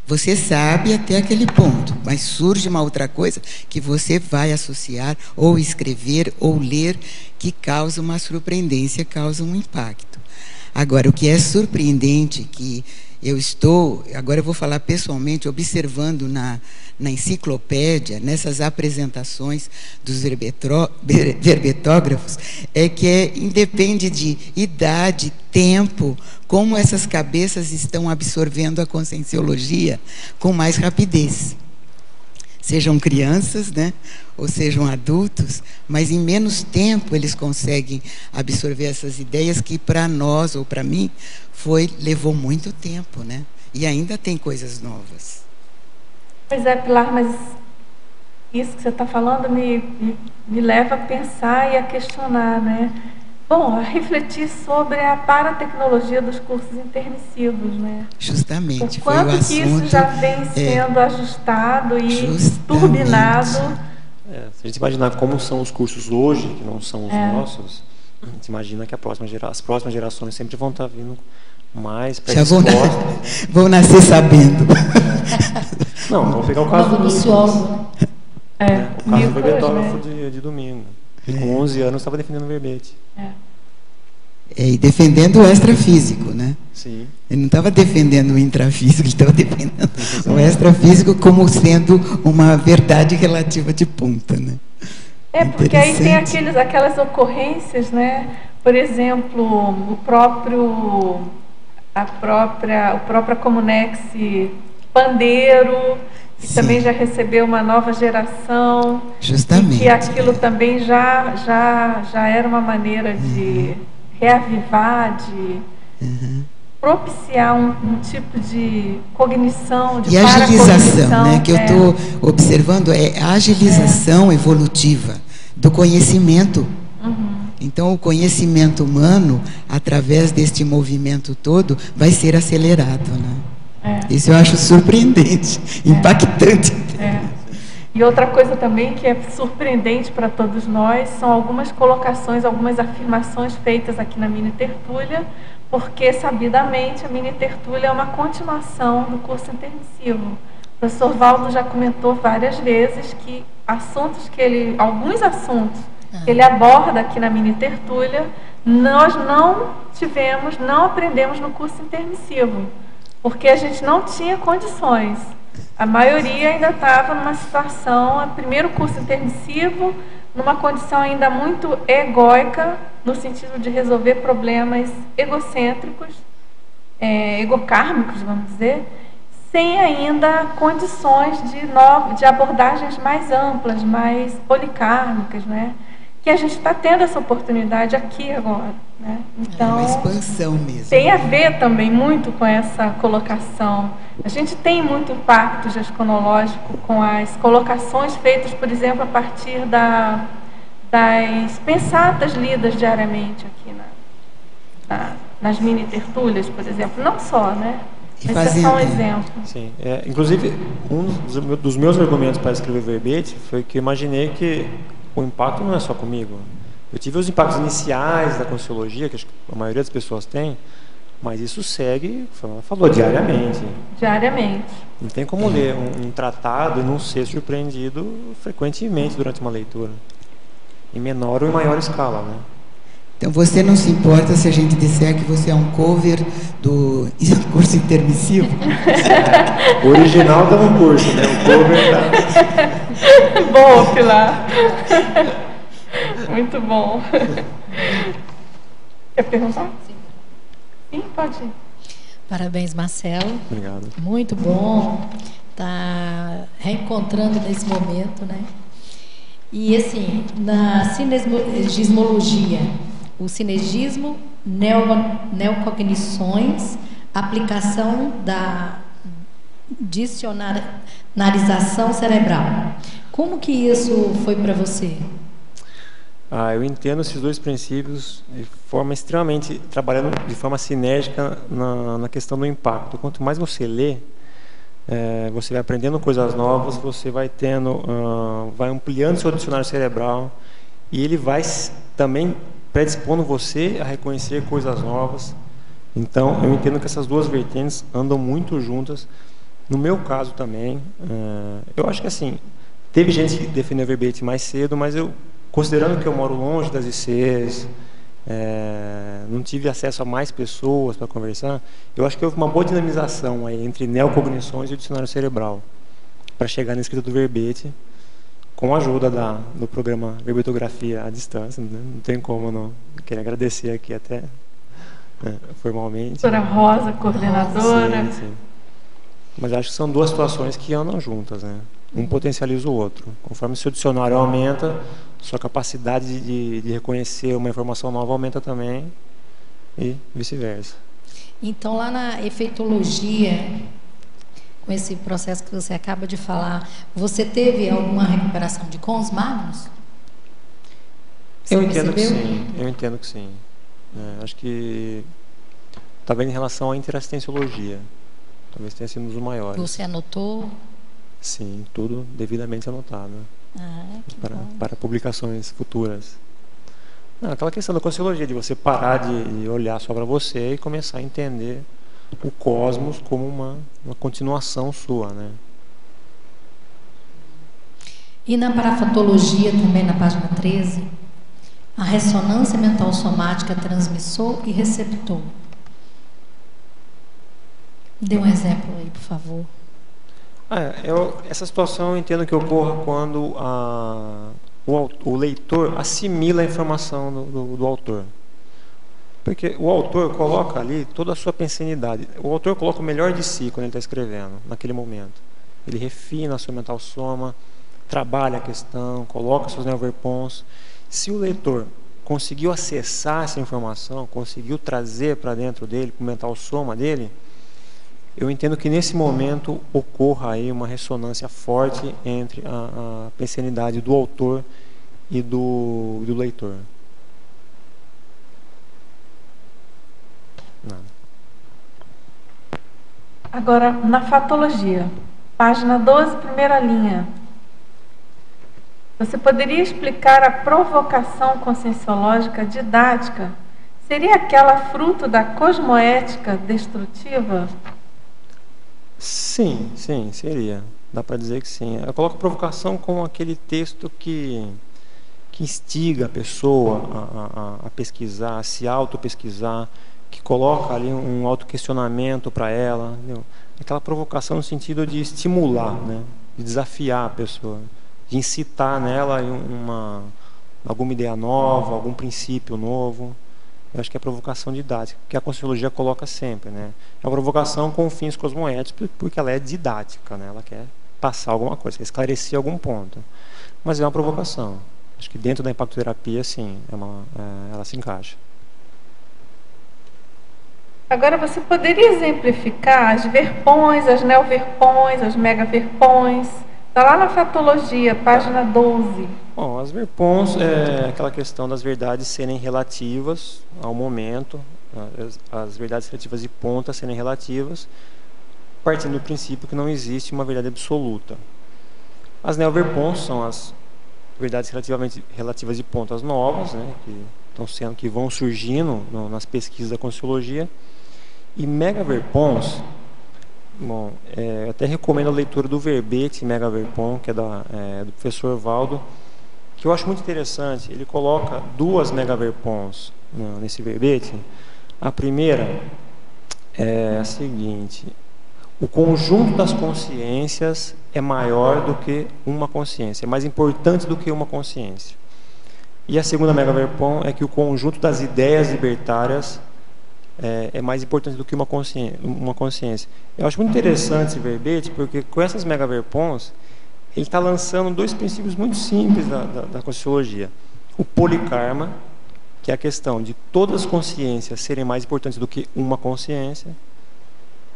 Você sabe até aquele ponto, mas surge uma outra coisa que você vai associar, ou escrever, ou ler, que causa uma surpreendência, causa um impacto. Agora, o que é surpreendente, que agora eu vou falar pessoalmente, observando na enciclopédia, nessas apresentações dos verbetógrafos, é que independe de idade, tempo, como essas cabeças estão absorvendo a Conscienciologia com mais rapidez. Sejam crianças, né, ou sejam adultos, mas em menos tempo eles conseguem absorver essas ideias que para nós, ou para mim, levou muito tempo, né? E ainda tem coisas novas. Pois é, Pilar, mas isso que você está falando me leva a pensar e a questionar, né? Bom, a refletir sobre a paratecnologia dos cursos intermissivos, né? Justamente, o quanto foi o que assunto, isso já vem sendo ajustado e turbinado. Se a gente imaginar como são os cursos hoje, que não são os nossos, a gente imagina que as próximas gerações sempre vão estar vindo mais predispostas. Vão nascer sabendo. Não, vamos pegar o caso do Nicolas, o caso do verbetógrafo de domingo. Que com 11 anos estava defendendo o verbete. E defendendo o extrafísico, né? Sim. Ele não estava defendendo o intrafísico, ele estava defendendo o extrafísico como sendo uma verdade relativa de ponta, né? Porque aí tem aquelas ocorrências, né? Por exemplo, o próprio Comunex Pandeiro, que também já recebeu uma nova geração. Justamente. E que aquilo também já era uma maneira de reavivar, de propiciar um tipo de cognição, de agilização, né? Que eu estou observando a agilização evolutiva do conhecimento. Então, o conhecimento humano, através deste movimento todo, vai ser acelerado, né? Isso eu acho surpreendente, impactante. E outra coisa também que é surpreendente para todos nós são algumas colocações, algumas afirmações feitas aqui na mini tertúlia, porque, sabidamente, a mini tertúlia é uma continuação do curso intermissivo. O professor Valdo já comentou várias vezes que alguns assuntos que ele aborda aqui na mini tertúlia, nós não aprendemos no curso intermissivo, porque a gente não tinha condições. A maioria ainda estava numa situação, primeiro curso intermissivo, numa condição ainda muito egóica, no sentido de resolver problemas egocêntricos, egocármicos, vamos dizer, sem ainda condições de abordagens mais amplas, mais policármicas, né? Que a gente está tendo essa oportunidade aqui agora, né? Então, uma expansão mesmo. Tem a ver também muito com essa colocação. A gente tem muito impacto gesconológico com as colocações feitas, por exemplo, a partir das pensatas lidas diariamente aqui nas mini tertúlias, por exemplo. Não só, né? Esse é só um exemplo. Sim. Inclusive, um dos meus argumentos para escrever verbete foi que eu imaginei que o impacto não é só comigo. Eu tive os impactos iniciais da Conscienciologia, que a maioria das pessoas tem, mas isso segue, falou, diariamente. Diariamente. Não tem como ler um tratado e não ser surpreendido frequentemente durante uma leitura. Em menor ou em maior escala, né? Então você não se importa se a gente disser que você é um cover do curso intermissivo? O original está no curso, né? O cover está... Boa, Pilar. Muito bom. Quer perguntar? Sim, pode ir. Parabéns, Marcelo. Obrigado. Muito bom estar reencontrando nesse momento, né? E assim, na sinergismologia, o sinergismo, neocognições, aplicação da dicionarização cerebral. Como que isso foi para você? Eu entendo esses dois princípios de forma extremamente, trabalhando de forma sinérgica na questão do impacto. Quanto mais você lê, você vai aprendendo coisas novas, você vai vai ampliando seu dicionário cerebral e ele vai também predispondo você a reconhecer coisas novas. Então, eu entendo que essas duas vertentes andam muito juntas. No meu caso também, eu acho que assim, teve gente que defendeu o verbete mais cedo, mas considerando que eu moro longe das ICs, não tive acesso a mais pessoas para conversar, eu acho que houve uma boa dinamização aí entre neocognições e o dicionário cerebral para chegar na escrita do verbete, com a ajuda do programa Verbetografia à Distância, né? Não tem como não querer agradecer aqui até formalmente. Doutora Rosa, coordenadora. Sim, sim. Mas acho que são duas situações que andam juntas, né? Um potencializa o outro. Conforme seu dicionário aumenta, sua capacidade de reconhecer uma informação nova aumenta também e vice-versa. Então, lá na efeitologia, com esse processo que você acaba de falar, você teve alguma recuperação de cons magnus? Eu entendo que sim. Eu entendo que sim. Acho que talvez em relação à interassistenciologia, talvez tenha sido um dos maiores. Você anotou? Sim, tudo devidamente anotado. Para publicações futuras. Aquela questão da Conscienciologia, de você parar de olhar só para você e começar a entender o cosmos como uma continuação sua, né? E na parafatologia, também na página 13, a ressonância mental somática, transmissor e receptor. Dê um exemplo aí, por favor. Essa situação eu entendo que ocorra quando o leitor assimila a informação do autor. Porque o autor coloca ali toda a sua pensanidade. O autor coloca o melhor de si quando ele está escrevendo, naquele momento. Ele refina a sua mental soma, trabalha a questão, coloca seus neoverpons. Se o leitor conseguiu acessar essa informação, conseguiu trazer para dentro dele, para o mental soma dele, eu entendo que nesse momento ocorra aí uma ressonância forte entre a pensanidade do autor e do leitor. Agora, na fatologia, página 12, primeira linha. Você poderia explicar a provocação conscienciológica didática? Seria aquela fruto da cosmoética destrutiva? Sim, seria. Dá para dizer que sim. Eu coloco provocação como aquele texto que instiga a pessoa a pesquisar, a se auto-pesquisar, que coloca ali um autoquestionamento para ela, entendeu? Aquela provocação no sentido de estimular, né? De desafiar a pessoa, de incitar nela alguma ideia nova, algum princípio novo. Eu acho que é a provocação didática, que a Conscienciologia coloca sempre, né? É uma provocação com fins cosmoéticos, porque ela é didática, né? Ela quer passar alguma coisa, quer esclarecer algum ponto. Mas é uma provocação. Acho que dentro da impactoterapia, sim, ela se encaixa. Agora, você poderia exemplificar as verpões, as neoverpões, as megaverpões, Está lá na Fatologia, página 12. Bom, as verpons é aquela questão das verdades serem relativas ao momento, as verdades relativas de ponta serem relativas, partindo do princípio que não existe uma verdade absoluta. As neoverpons são as verdades relativas de pontas novas, né, que vão surgindo nas pesquisas da Conscienciologia. E megaverpons, bom, eu até recomendo a leitura do verbete Megaverpon, que é do professor Valdo, que eu acho muito interessante. Ele coloca duas megaverpons nesse verbete. A primeira é a seguinte: o conjunto das consciências é maior do que uma consciência, é mais importante do que uma consciência. E a segunda megaverpon é que o conjunto das ideias libertárias é mais importante do que uma consciência. Eu acho muito interessante esse verbete, porque com essas megaverpons ele está lançando dois princípios muito simples da Conscienciologia. O polikarma, que é a questão de todas as consciências serem mais importantes do que uma consciência.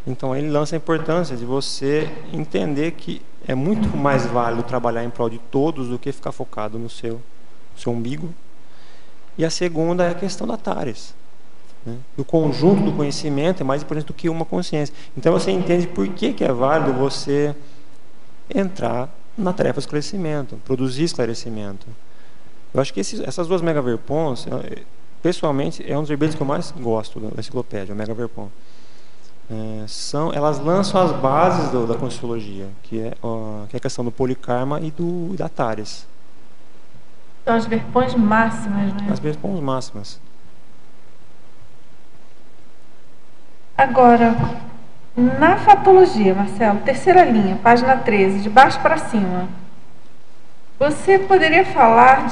Então ele lança a importância de você entender que é muito mais válido trabalhar em prol de todos do que ficar focado no seu umbigo. E a segunda é a questão da Tares. O conjunto do conhecimento é mais importante do que uma consciência. Então você entende por que é válido você entrar na tarefa de esclarecimento, produzir esclarecimento. Eu acho que essas duas megaverpons, pessoalmente, é um dos verbetes que eu mais gosto da enciclopédia, o megaverpon. Elas lançam as bases da Conscienciologia, que é a questão do polikarma e da Tares. São as verpons máximas, né? As verpons máximas. Agora, na Fatologia, Marcelo, terceira linha, página 13, de baixo para cima, você poderia falar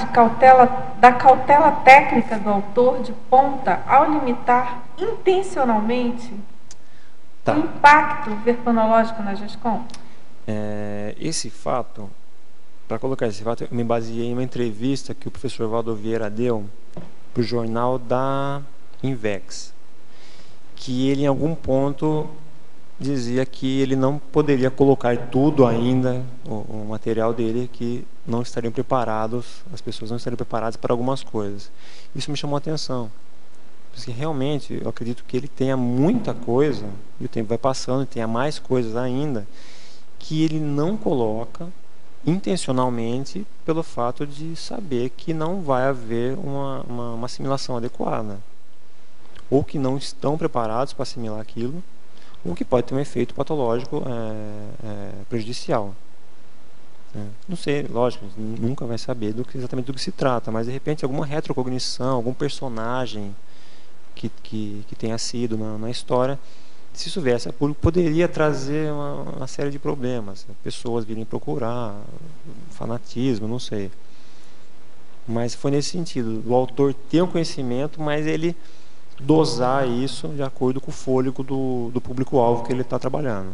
da cautela técnica do autor de ponta ao limitar intencionalmente o impacto verponológico na GESCOM? Esse fato, para colocar esse fato, eu me baseei em uma entrevista que o professor Valdo Vieira deu para o jornal da Invex, que ele em algum ponto dizia que ele não poderia colocar tudo ainda, o material dele, que não estariam preparados, as pessoas não estariam preparadas para algumas coisas. Isso me chamou a atenção, porque realmente eu acredito que ele tenha muita coisa, e o tempo vai passando e tenha mais coisas ainda, que ele não coloca intencionalmente pelo fato de saber que não vai haver uma assimilação adequada, ou que não estão preparados para assimilar aquilo, ou que pode ter um efeito patológico prejudicial. Não sei, lógico, nunca vai saber exatamente do que se trata, mas de repente alguma retrocognição, algum personagem que tenha sido na história, se isso viesse a público, poderia trazer uma série de problemas, pessoas virem procurar, fanatismo, não sei. Mas foi nesse sentido, o autor ter um conhecimento, mas ele dosar isso de acordo com o fôlego do público-alvo que ele está trabalhando.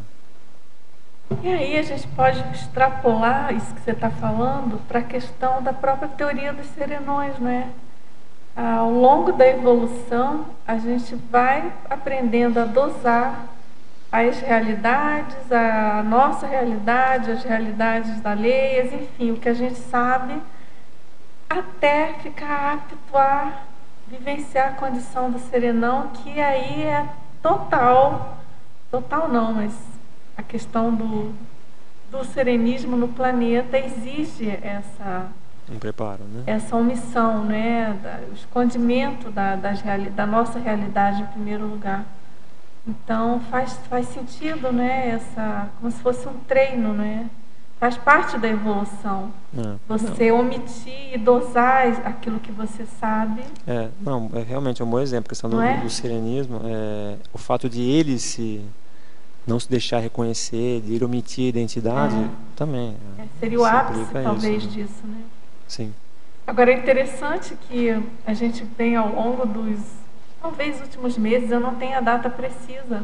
E aí a gente pode extrapolar isso que você está falando para a questão da própria teoria dos serenões, né? Ao longo da evolução, a gente vai aprendendo a dosar as realidades, a nossa realidade, as realidades alheias, enfim, o que a gente sabe, até ficar apto a vivenciar a condição do serenão, que aí é total não, mas a questão do serenismo no planeta exige um preparo, né? Essa omissão, né? O escondimento da nossa realidade em primeiro lugar. Então faz sentido, né? Como se fosse um treino, né? Faz parte da evolução. Você omitir e dosar aquilo que você sabe. Realmente é um bom exemplo. A questão do serenismo, o fato de ele não se deixar reconhecer, de ele omitir a identidade, também. Seria o ápice, talvez, disso, né? Sim. Agora, é interessante que a gente tem ao longo dos, talvez, últimos meses, eu não tenho a data precisa,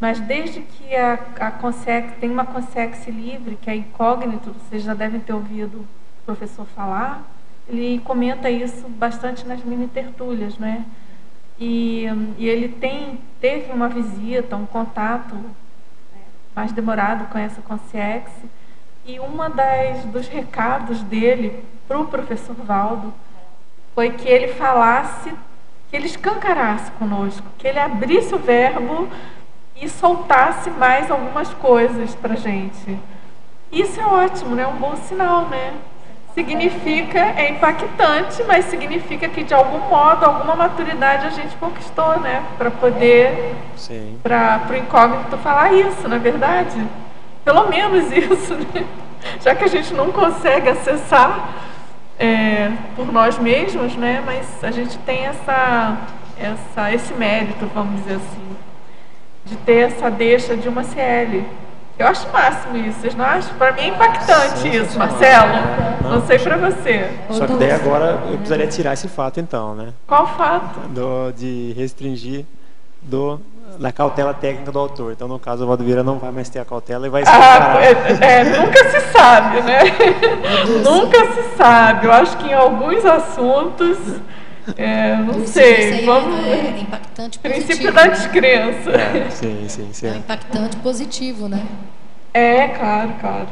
mas desde que a Consciex tem uma Consciex livre, que é incógnito, vocês já devem ter ouvido o professor falar, ele comenta isso bastante nas mini-tertúlias, né? E ele teve uma visita, um contato mais demorado com essa Consciex, e dos recados dele para o professor Valdo foi que ele falasse, que ele escancarasse conosco, que ele abrisse o verbo e soltasse mais algumas coisas para a gente. Isso é ótimo, né? É um bom sinal, né? Significa, é impactante, mas significa que de algum modo, alguma maturidade a gente conquistou, né? Para poder, para o incógnito falar isso, não é verdade? Pelo menos isso, né? Já que a gente não consegue acessar por nós mesmos, né? Mas a gente tem esse mérito, vamos dizer assim, de ter essa deixa de uma CL. Eu acho o máximo isso, vocês não acham? Para mim é impactante isso, Marcelo. Não sei para você. Só que daí agora eu precisaria tirar esse fato então, né? Qual fato? De restringir da cautela técnica do autor. Então, no caso, o Valdo Vieira não vai mais ter a cautela e vai escancarar. Nunca se sabe, né? Nunca se sabe. Eu acho que em alguns assuntos... não sei, vamos... É impactante positivo. Princípio da descrença. Sim. É um impactante positivo, né? Claro.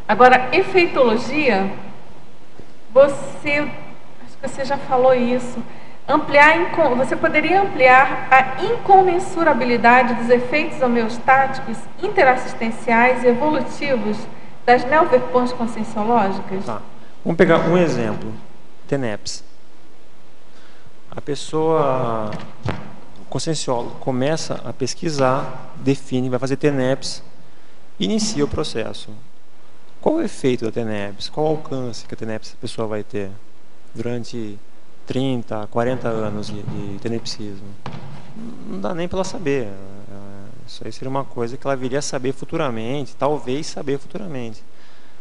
Agora, efeitologia, acho que você já falou isso, você poderia ampliar a incomensurabilidade dos efeitos homeostáticos, interassistenciais e evolutivos das neoverpões conscienciológicas? Tá. Vamos pegar um exemplo, TENEPS. A pessoa, o conscienciólogo, começa a pesquisar, define, vai fazer TENEPS, inicia o processo. Qual o efeito da TENEPS? Qual o alcance que a TENEPS a pessoa vai ter durante 30, 40 anos de tenepsismo? Não dá nem para ela saber. Isso aí seria uma coisa que ela viria a saber futuramente, talvez saber futuramente.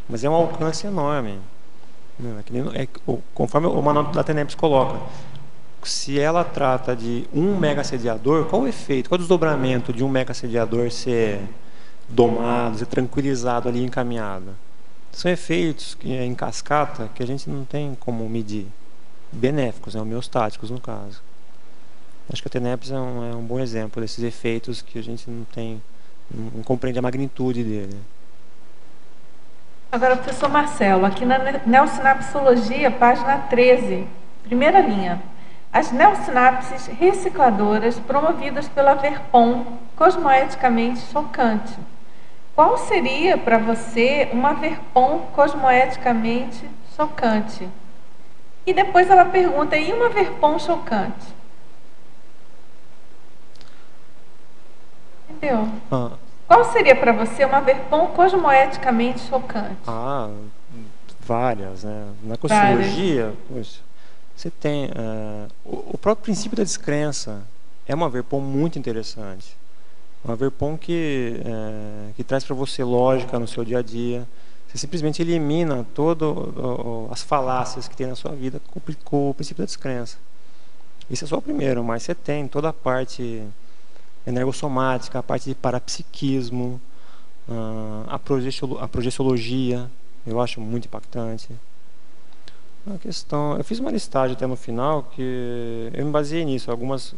Mas é um alcance enorme. Conforme o manual da TENEPS coloca, se ela trata de um mega-assediador, qual o efeito, qual o desdobramento de um mega-assediador ser domado, ser tranquilizado ali, encaminhado? São efeitos em cascata que a gente não tem como medir. Benéficos, homeostáticos no caso. Acho que a TENEPS é um bom exemplo desses efeitos que a gente não compreende a magnitude dele. Agora, professor Marcelo, aqui na Neossinapsologia, página 13, primeira linha. As neossinapses recicladoras promovidas pela Verpom, cosmoeticamente chocante. Qual seria para você uma Verpom cosmoeticamente chocante? E depois ela pergunta, e uma Verpom chocante? Entendeu? Qual seria para você uma Verpom cosmoeticamente chocante? Várias, né? Na consciologia, você tem o próprio princípio da descrença é uma Verpom muito interessante. Uma Verpom que traz para você lógica no seu dia a dia. Você simplesmente elimina todas as falácias que tem na sua vida com o princípio da descrença. Isso é só o primeiro, mas você tem toda a parte energossomática, a parte de parapsiquismo, a projeciologia, eu acho muito impactante. A questão, eu fiz uma listagem até no final que eu me baseei nisso, algumas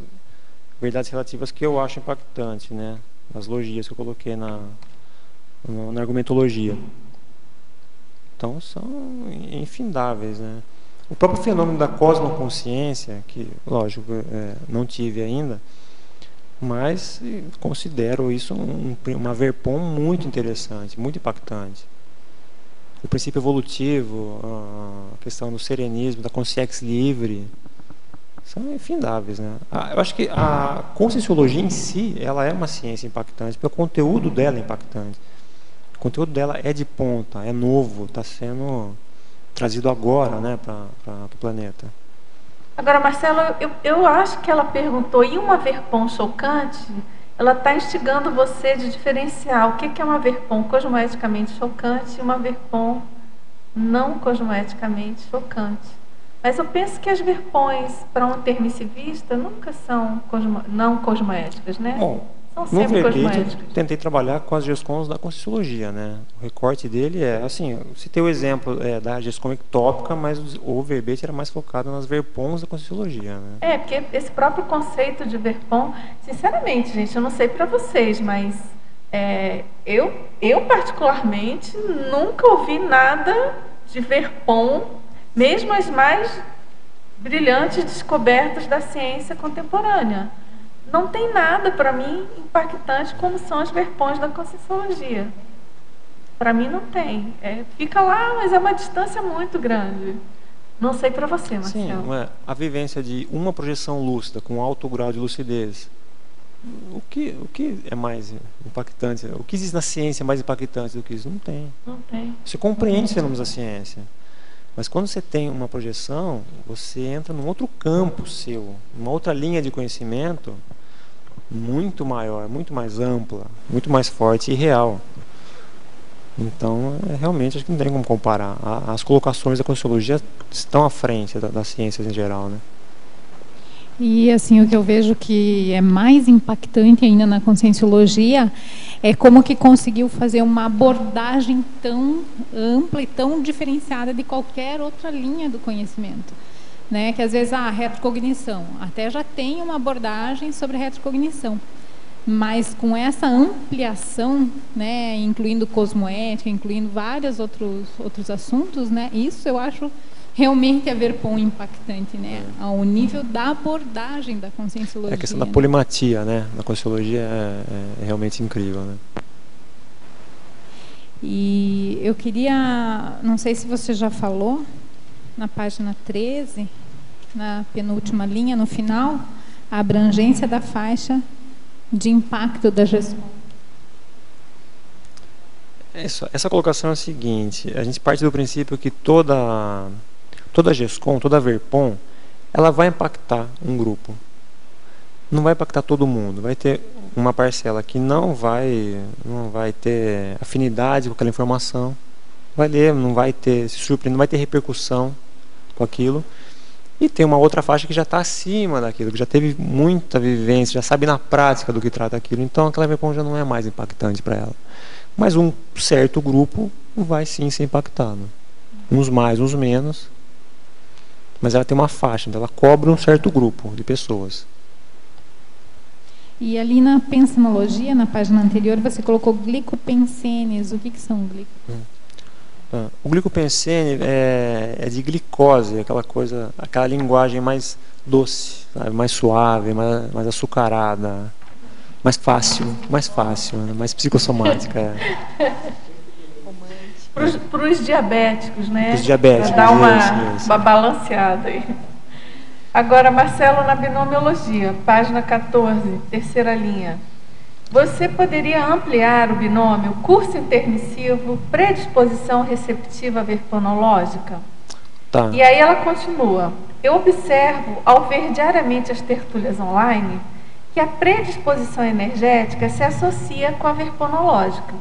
verdades relativas que eu acho impactante, né? As logias que eu coloquei na argumentologia. Então são infindáveis, né? O próprio fenômeno da cosmoconsciência, que lógico não tive ainda, mas considero isso uma Verpom muito interessante, muito impactante. O princípio evolutivo, a questão do serenismo, da consciência livre, são infindáveis, né? Eu acho que a conscienciologia em si, ela é uma ciência impactante, porque o conteúdo dela é impactante. O conteúdo dela é de ponta, é novo, está sendo trazido agora, né, para o planeta. Agora, Marcelo, eu acho que ela perguntou, e uma Verpom chocante? Ela está instigando você de diferenciar o que é uma Verpom cosmoeticamente chocante e uma Verpom não cosmoeticamente chocante. Mas eu penso que as Verpões, para um permissivista, nunca são não cosmoéticas, né? Bom, são sempre cosmoéticas. Eu tentei trabalhar com as GESCOMs da conscienciologia, né? O recorte dele assim, eu citei o exemplo da GESCOM ectópica, mas o verbete era mais focado nas Verpons da conscienciologia, né? Porque esse próprio conceito de Verpom, sinceramente, gente, eu não sei para vocês, mas Eu particularmente nunca ouvi nada de Verpon, mesmo as mais brilhantes descobertas da ciência contemporânea. Não tem nada para mim impactante como são as Verpons da Conscienciologia. Para mim não tem. Fica lá, mas é uma distância muito grande. Não sei para você, Marcelo. Sim, a vivência de uma projeção lúcida com alto grau de lucidez. O que é mais impactante? O que existe na ciência mais impactante do que isso? Não tem. Não tem. Você compreende os fenômenos da ciência. Mas quando você tem uma projeção, você entra num outro campo seu, numa outra linha de conhecimento muito maior, muito mais ampla, muito mais forte e real. Então, realmente, acho que não tem como comparar. As colocações da Conscienciologia estão à frente das ciências em geral, né? E assim, o que eu vejo que é mais impactante ainda na Conscienciologia é como que conseguiu fazer uma abordagem tão ampla e tão diferenciada de qualquer outra linha do conhecimento, né? Que às vezes a retrocognição até já tem uma abordagem sobre a retrocognição, mas com essa ampliação, né, incluindo cosmoética, incluindo vários outros assuntos, né? Isso eu acho realmente a Verpon impactante, né? Ao nível da abordagem da Conscienciologia. A questão da polimatia, né? Na Conscienciologia é realmente incrível, né? E eu queria, não sei se você já falou, na página 13, na penúltima linha, no final, a abrangência da faixa de impacto da GESCOM. Essa colocação é a seguinte: a gente parte do princípio que toda GESCOM, toda Verpon, ela vai impactar um grupo. Não vai impactar todo mundo. Vai ter uma parcela que não vai ter afinidade com aquela informação, vai ler, não vai ter se surpreender, não vai ter repercussão com aquilo. E tem uma outra faixa que já está acima daquilo, que já teve muita vivência, já sabe na prática do que trata aquilo. Então aquela Verpon já não é mais impactante para ela. Mas um certo grupo vai sim ser impactado. Uns mais, uns menos. Mas ela tem uma faixa, então ela cobre um certo grupo de pessoas. E ali na pensenologia, na página anterior, você colocou glicopensenes. O que são glicopensenes? O glicopensene é de glicose, aquela linguagem mais doce, sabe? Mais suave, mais açucarada, mais fácil, né? Mais psicossomática. Para os diabéticos, né? Para os diabéticos. Para dar uma balanceada aí. Agora, Marcelo, na binomiologia, página 14, terceira linha. Você poderia ampliar o binômio curso intermissivo, predisposição receptiva verponológica? Tá. E aí ela continua. Eu observo, ao ver diariamente as tertúlias online, que a predisposição energética se associa com a verponológica.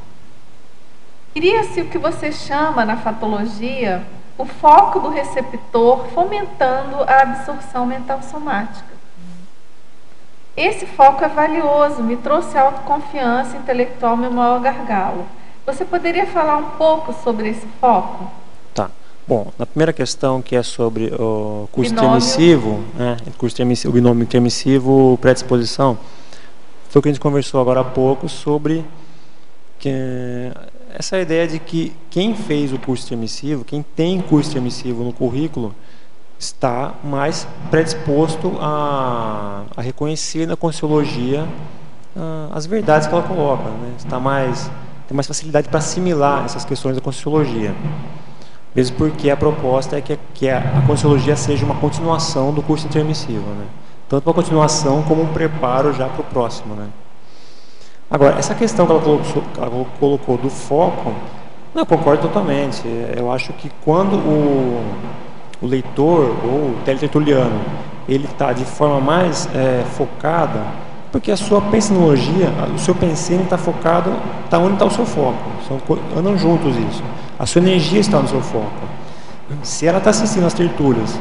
Cria-se o que você chama, na fatologia, o foco do receptor fomentando a absorção mental somática. Esse foco é valioso, me trouxe autoconfiança intelectual, meu maior gargalo. Você poderia falar um pouco sobre esse foco? Tá. Bom, na primeira questão, que é sobre o curso intermissivo, o binômio intermissivo, predisposição, foi o que a gente conversou agora há pouco sobre essa ideia de que quem fez o curso intermissivo, quem tem curso intermissivo no currículo, está mais predisposto a reconhecer na Conscienciologia as verdades que ela coloca, né? Tem mais facilidade para assimilar essas questões da Conscienciologia. Mesmo porque a proposta é que a Conscienciologia seja uma continuação do curso intermissivo, né? Tanto uma continuação como um preparo já para o próximo, né? Agora, essa questão que ela colocou do foco, eu concordo totalmente. Eu acho que quando o leitor ou o teletertuliano ele está de forma mais focada, porque a sua pensenologia, o seu pensene está focado, está onde está o seu foco, andam juntos isso, a sua energia está no seu foco. Se ela está assistindo às tertúlias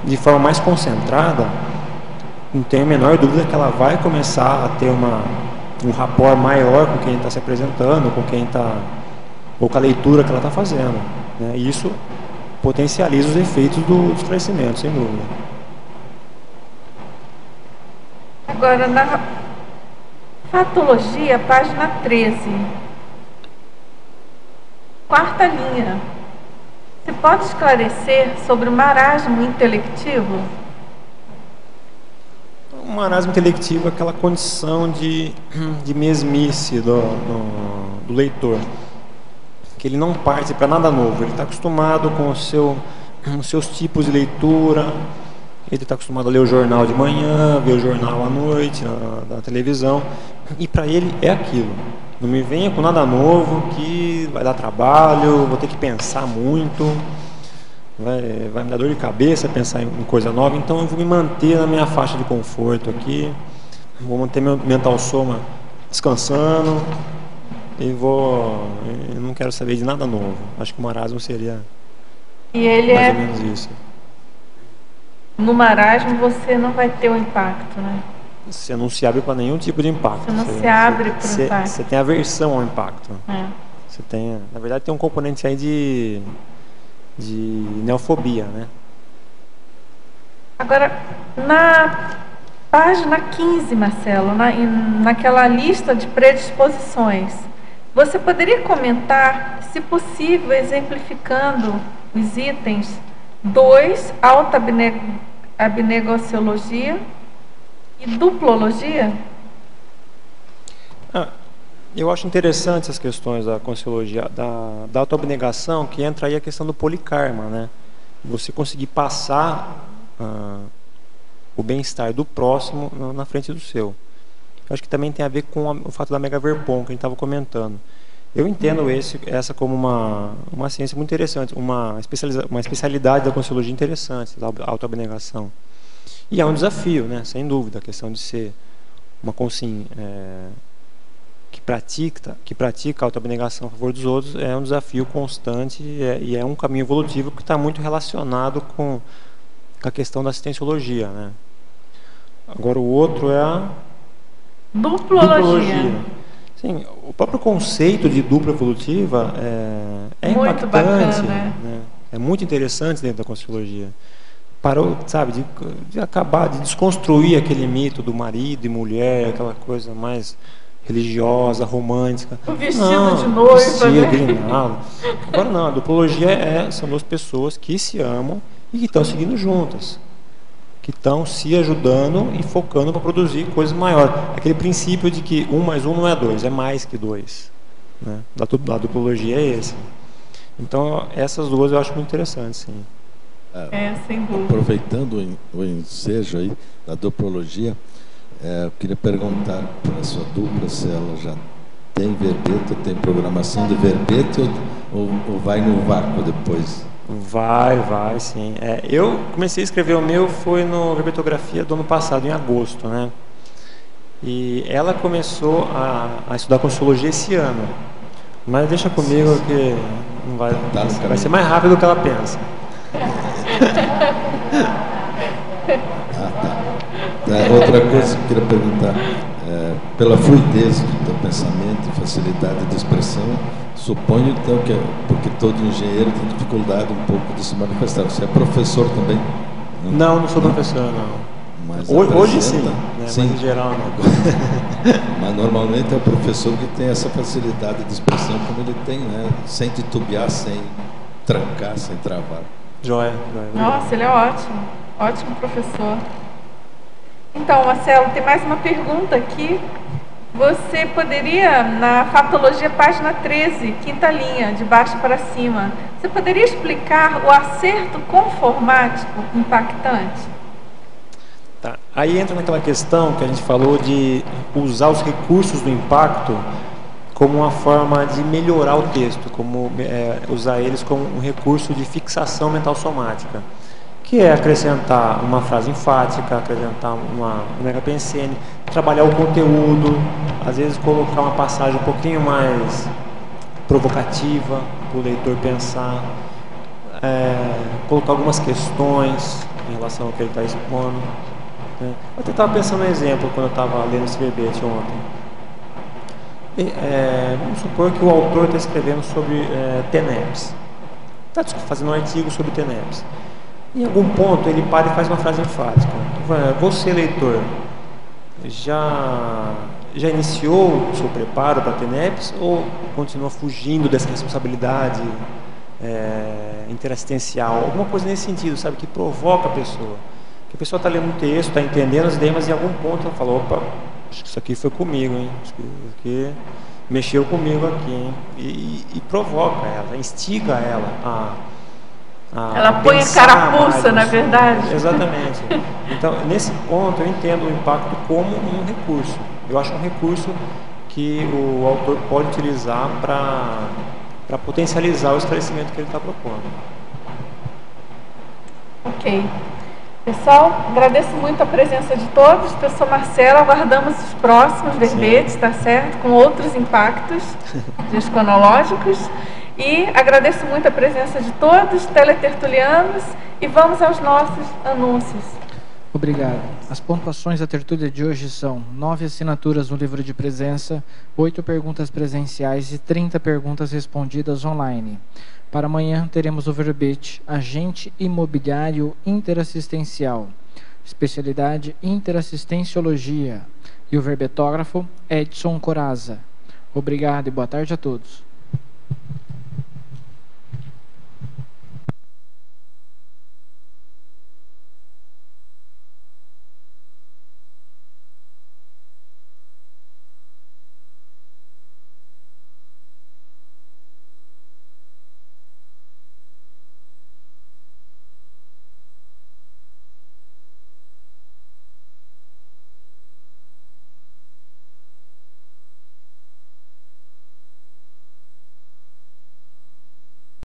de forma mais concentrada, não tenho a menor dúvida que ela vai começar a ter um rapport maior com quem está se apresentando, ou com a leitura que ela está fazendo, né? E isso potencializa os efeitos do esclarecimento, sem dúvida. Agora, Fatologia, página 13. Quarta linha. Você pode esclarecer sobre o marasmo intelectivo? O marasmo intelectivo é aquela condição de mesmice do leitor, que ele não parte para nada novo, ele está acostumado com os seus tipos de leitura, ele está acostumado a ler o jornal de manhã, ver o jornal à noite, na televisão, e para ele é aquilo. Não me venha com nada novo, que vai dar trabalho, vou ter que pensar muito, vai me dar dor de cabeça pensar em coisa nova, então eu vou me manter na minha faixa de conforto aqui, vou manter meu mental soma descansando, eu não quero saber de nada novo. Acho que o marasmo seria mais ou menos isso. No marasmo você não vai ter o impacto, né? Você não se abre para nenhum tipo de impacto. Você não se abre para o impacto. Você tem aversão ao impacto. Você tem, na verdade, tem um componente aí de neofobia, né? Agora, na página 15, Marcelo, naquela lista de predisposições, você poderia comentar, se possível, exemplificando os itens 2, autoabnegaciologia e duplologia? Eu acho interessante essas questões da conscienciologia, da autoabnegação, que entra aí a questão do polikarma, né? Você conseguir passar o bem-estar do próximo na frente do seu. Eu acho que também tem a ver com o fato da Megaverpon, que a gente estava comentando. Eu entendo essa como uma ciência muito interessante, uma especialidade da conscienciologia interessante, da autoabnegação. E é um desafio, né? Sem dúvida, a questão de ser uma consciência que pratica a autoabnegação a favor dos outros é um desafio constante e é um caminho evolutivo que está muito relacionado com a questão da assistenciologia, né? Agora o outro é a duplologia. Sim, o próprio conceito de dupla evolutiva é muito impactante, bacana, né? É muito interessante dentro da conscienciologia. Parou, sabe, de acabar de desconstruir aquele mito do marido e mulher, aquela coisa mais religiosa, romântica. O vestido de noiva, né? Grinalo. Agora não, a duplologia são duas pessoas que se amam e que estão seguindo juntas, que estão se ajudando e focando para produzir coisas maiores. Aquele princípio de que 1 mais 1 não é 2, é mais que 2, né? Da duplologia é esse. Então essas duas eu acho muito interessantes, sim. Sem dúvida. Aproveitando o ensejo aí da duplologia, eu queria perguntar para a sua dupla se ela já tem verbete, tem programação de verbete ou vai no vácuo depois? Vai sim. Eu comecei a escrever o meu foi no Verbetografia do ano passado, em agosto, né? E ela começou a estudar conscienciologia esse ano. Mas deixa comigo que não vai ser mais rápido do que ela pensa. Outra coisa que eu queria perguntar, pela fluidez do pensamento e facilidade de expressão, suponho então que, porque todo engenheiro tem dificuldade um pouco de se manifestar. Você é professor também? Não sou professor, não. Mas hoje sim, né? Sim. Mas em geral não. Mas normalmente é o professor que tem essa facilidade de expressão como ele tem, né? Sem titubear, sem trancar, sem travar. Joia. Nossa, ele é ótimo professor. Então, Marcelo, tem mais uma pergunta aqui. Você poderia, na Fatologia, página 13, quinta linha, de baixo para cima, você poderia explicar o acerto conformático impactante? Tá. Aí entra naquela questão que a gente falou de usar os recursos do impacto como uma forma de melhorar o texto, como usar eles como um recurso de fixação mental somática, que é acrescentar uma frase enfática, acrescentar uma megapensene, trabalhar o conteúdo, às vezes colocar uma passagem um pouquinho mais provocativa para o leitor pensar, colocar algumas questões em relação ao que ele está expondo. Eu até estava pensando um exemplo quando eu estava lendo esse verbete ontem. Vamos supor que o autor está escrevendo sobre TENEPS, está fazendo um artigo sobre TENEPS. Em algum ponto ele para e faz uma frase enfática. Você, leitor, já já iniciou o seu preparo para a TENEPS ou continua fugindo dessa responsabilidade interassistencial? Alguma coisa nesse sentido, sabe, que provoca a pessoa. Que a pessoa está lendo um texto, está entendendo as ideias, mas em algum ponto ela fala, opa, acho que isso aqui foi comigo, hein? Acho que isso aqui mexeu comigo aqui, hein? E provoca ela, instiga ela ela põe a carapuça, na verdade. Exatamente. Então, nesse ponto, eu entendo o impacto como um recurso. Eu acho um recurso que o autor pode utilizar para potencializar o esclarecimento que ele está propondo. Ok. Pessoal, agradeço muito a presença de todos. Professor Marcelo, aguardamos os próximos verbetes, tá certo? Com outros impactos gesconológicos. E agradeço muito a presença de todos, teletertulianos, e vamos aos nossos anúncios. Obrigado. As pontuações da tertúlia de hoje são 9 assinaturas no livro de presença, 8 perguntas presenciais e 30 perguntas respondidas online. Para amanhã teremos o verbete Agente Imobiliário Interassistencial, especialidade Interassistenciologia, e o verbetógrafo Edson Coraza. Obrigado e boa tarde a todos.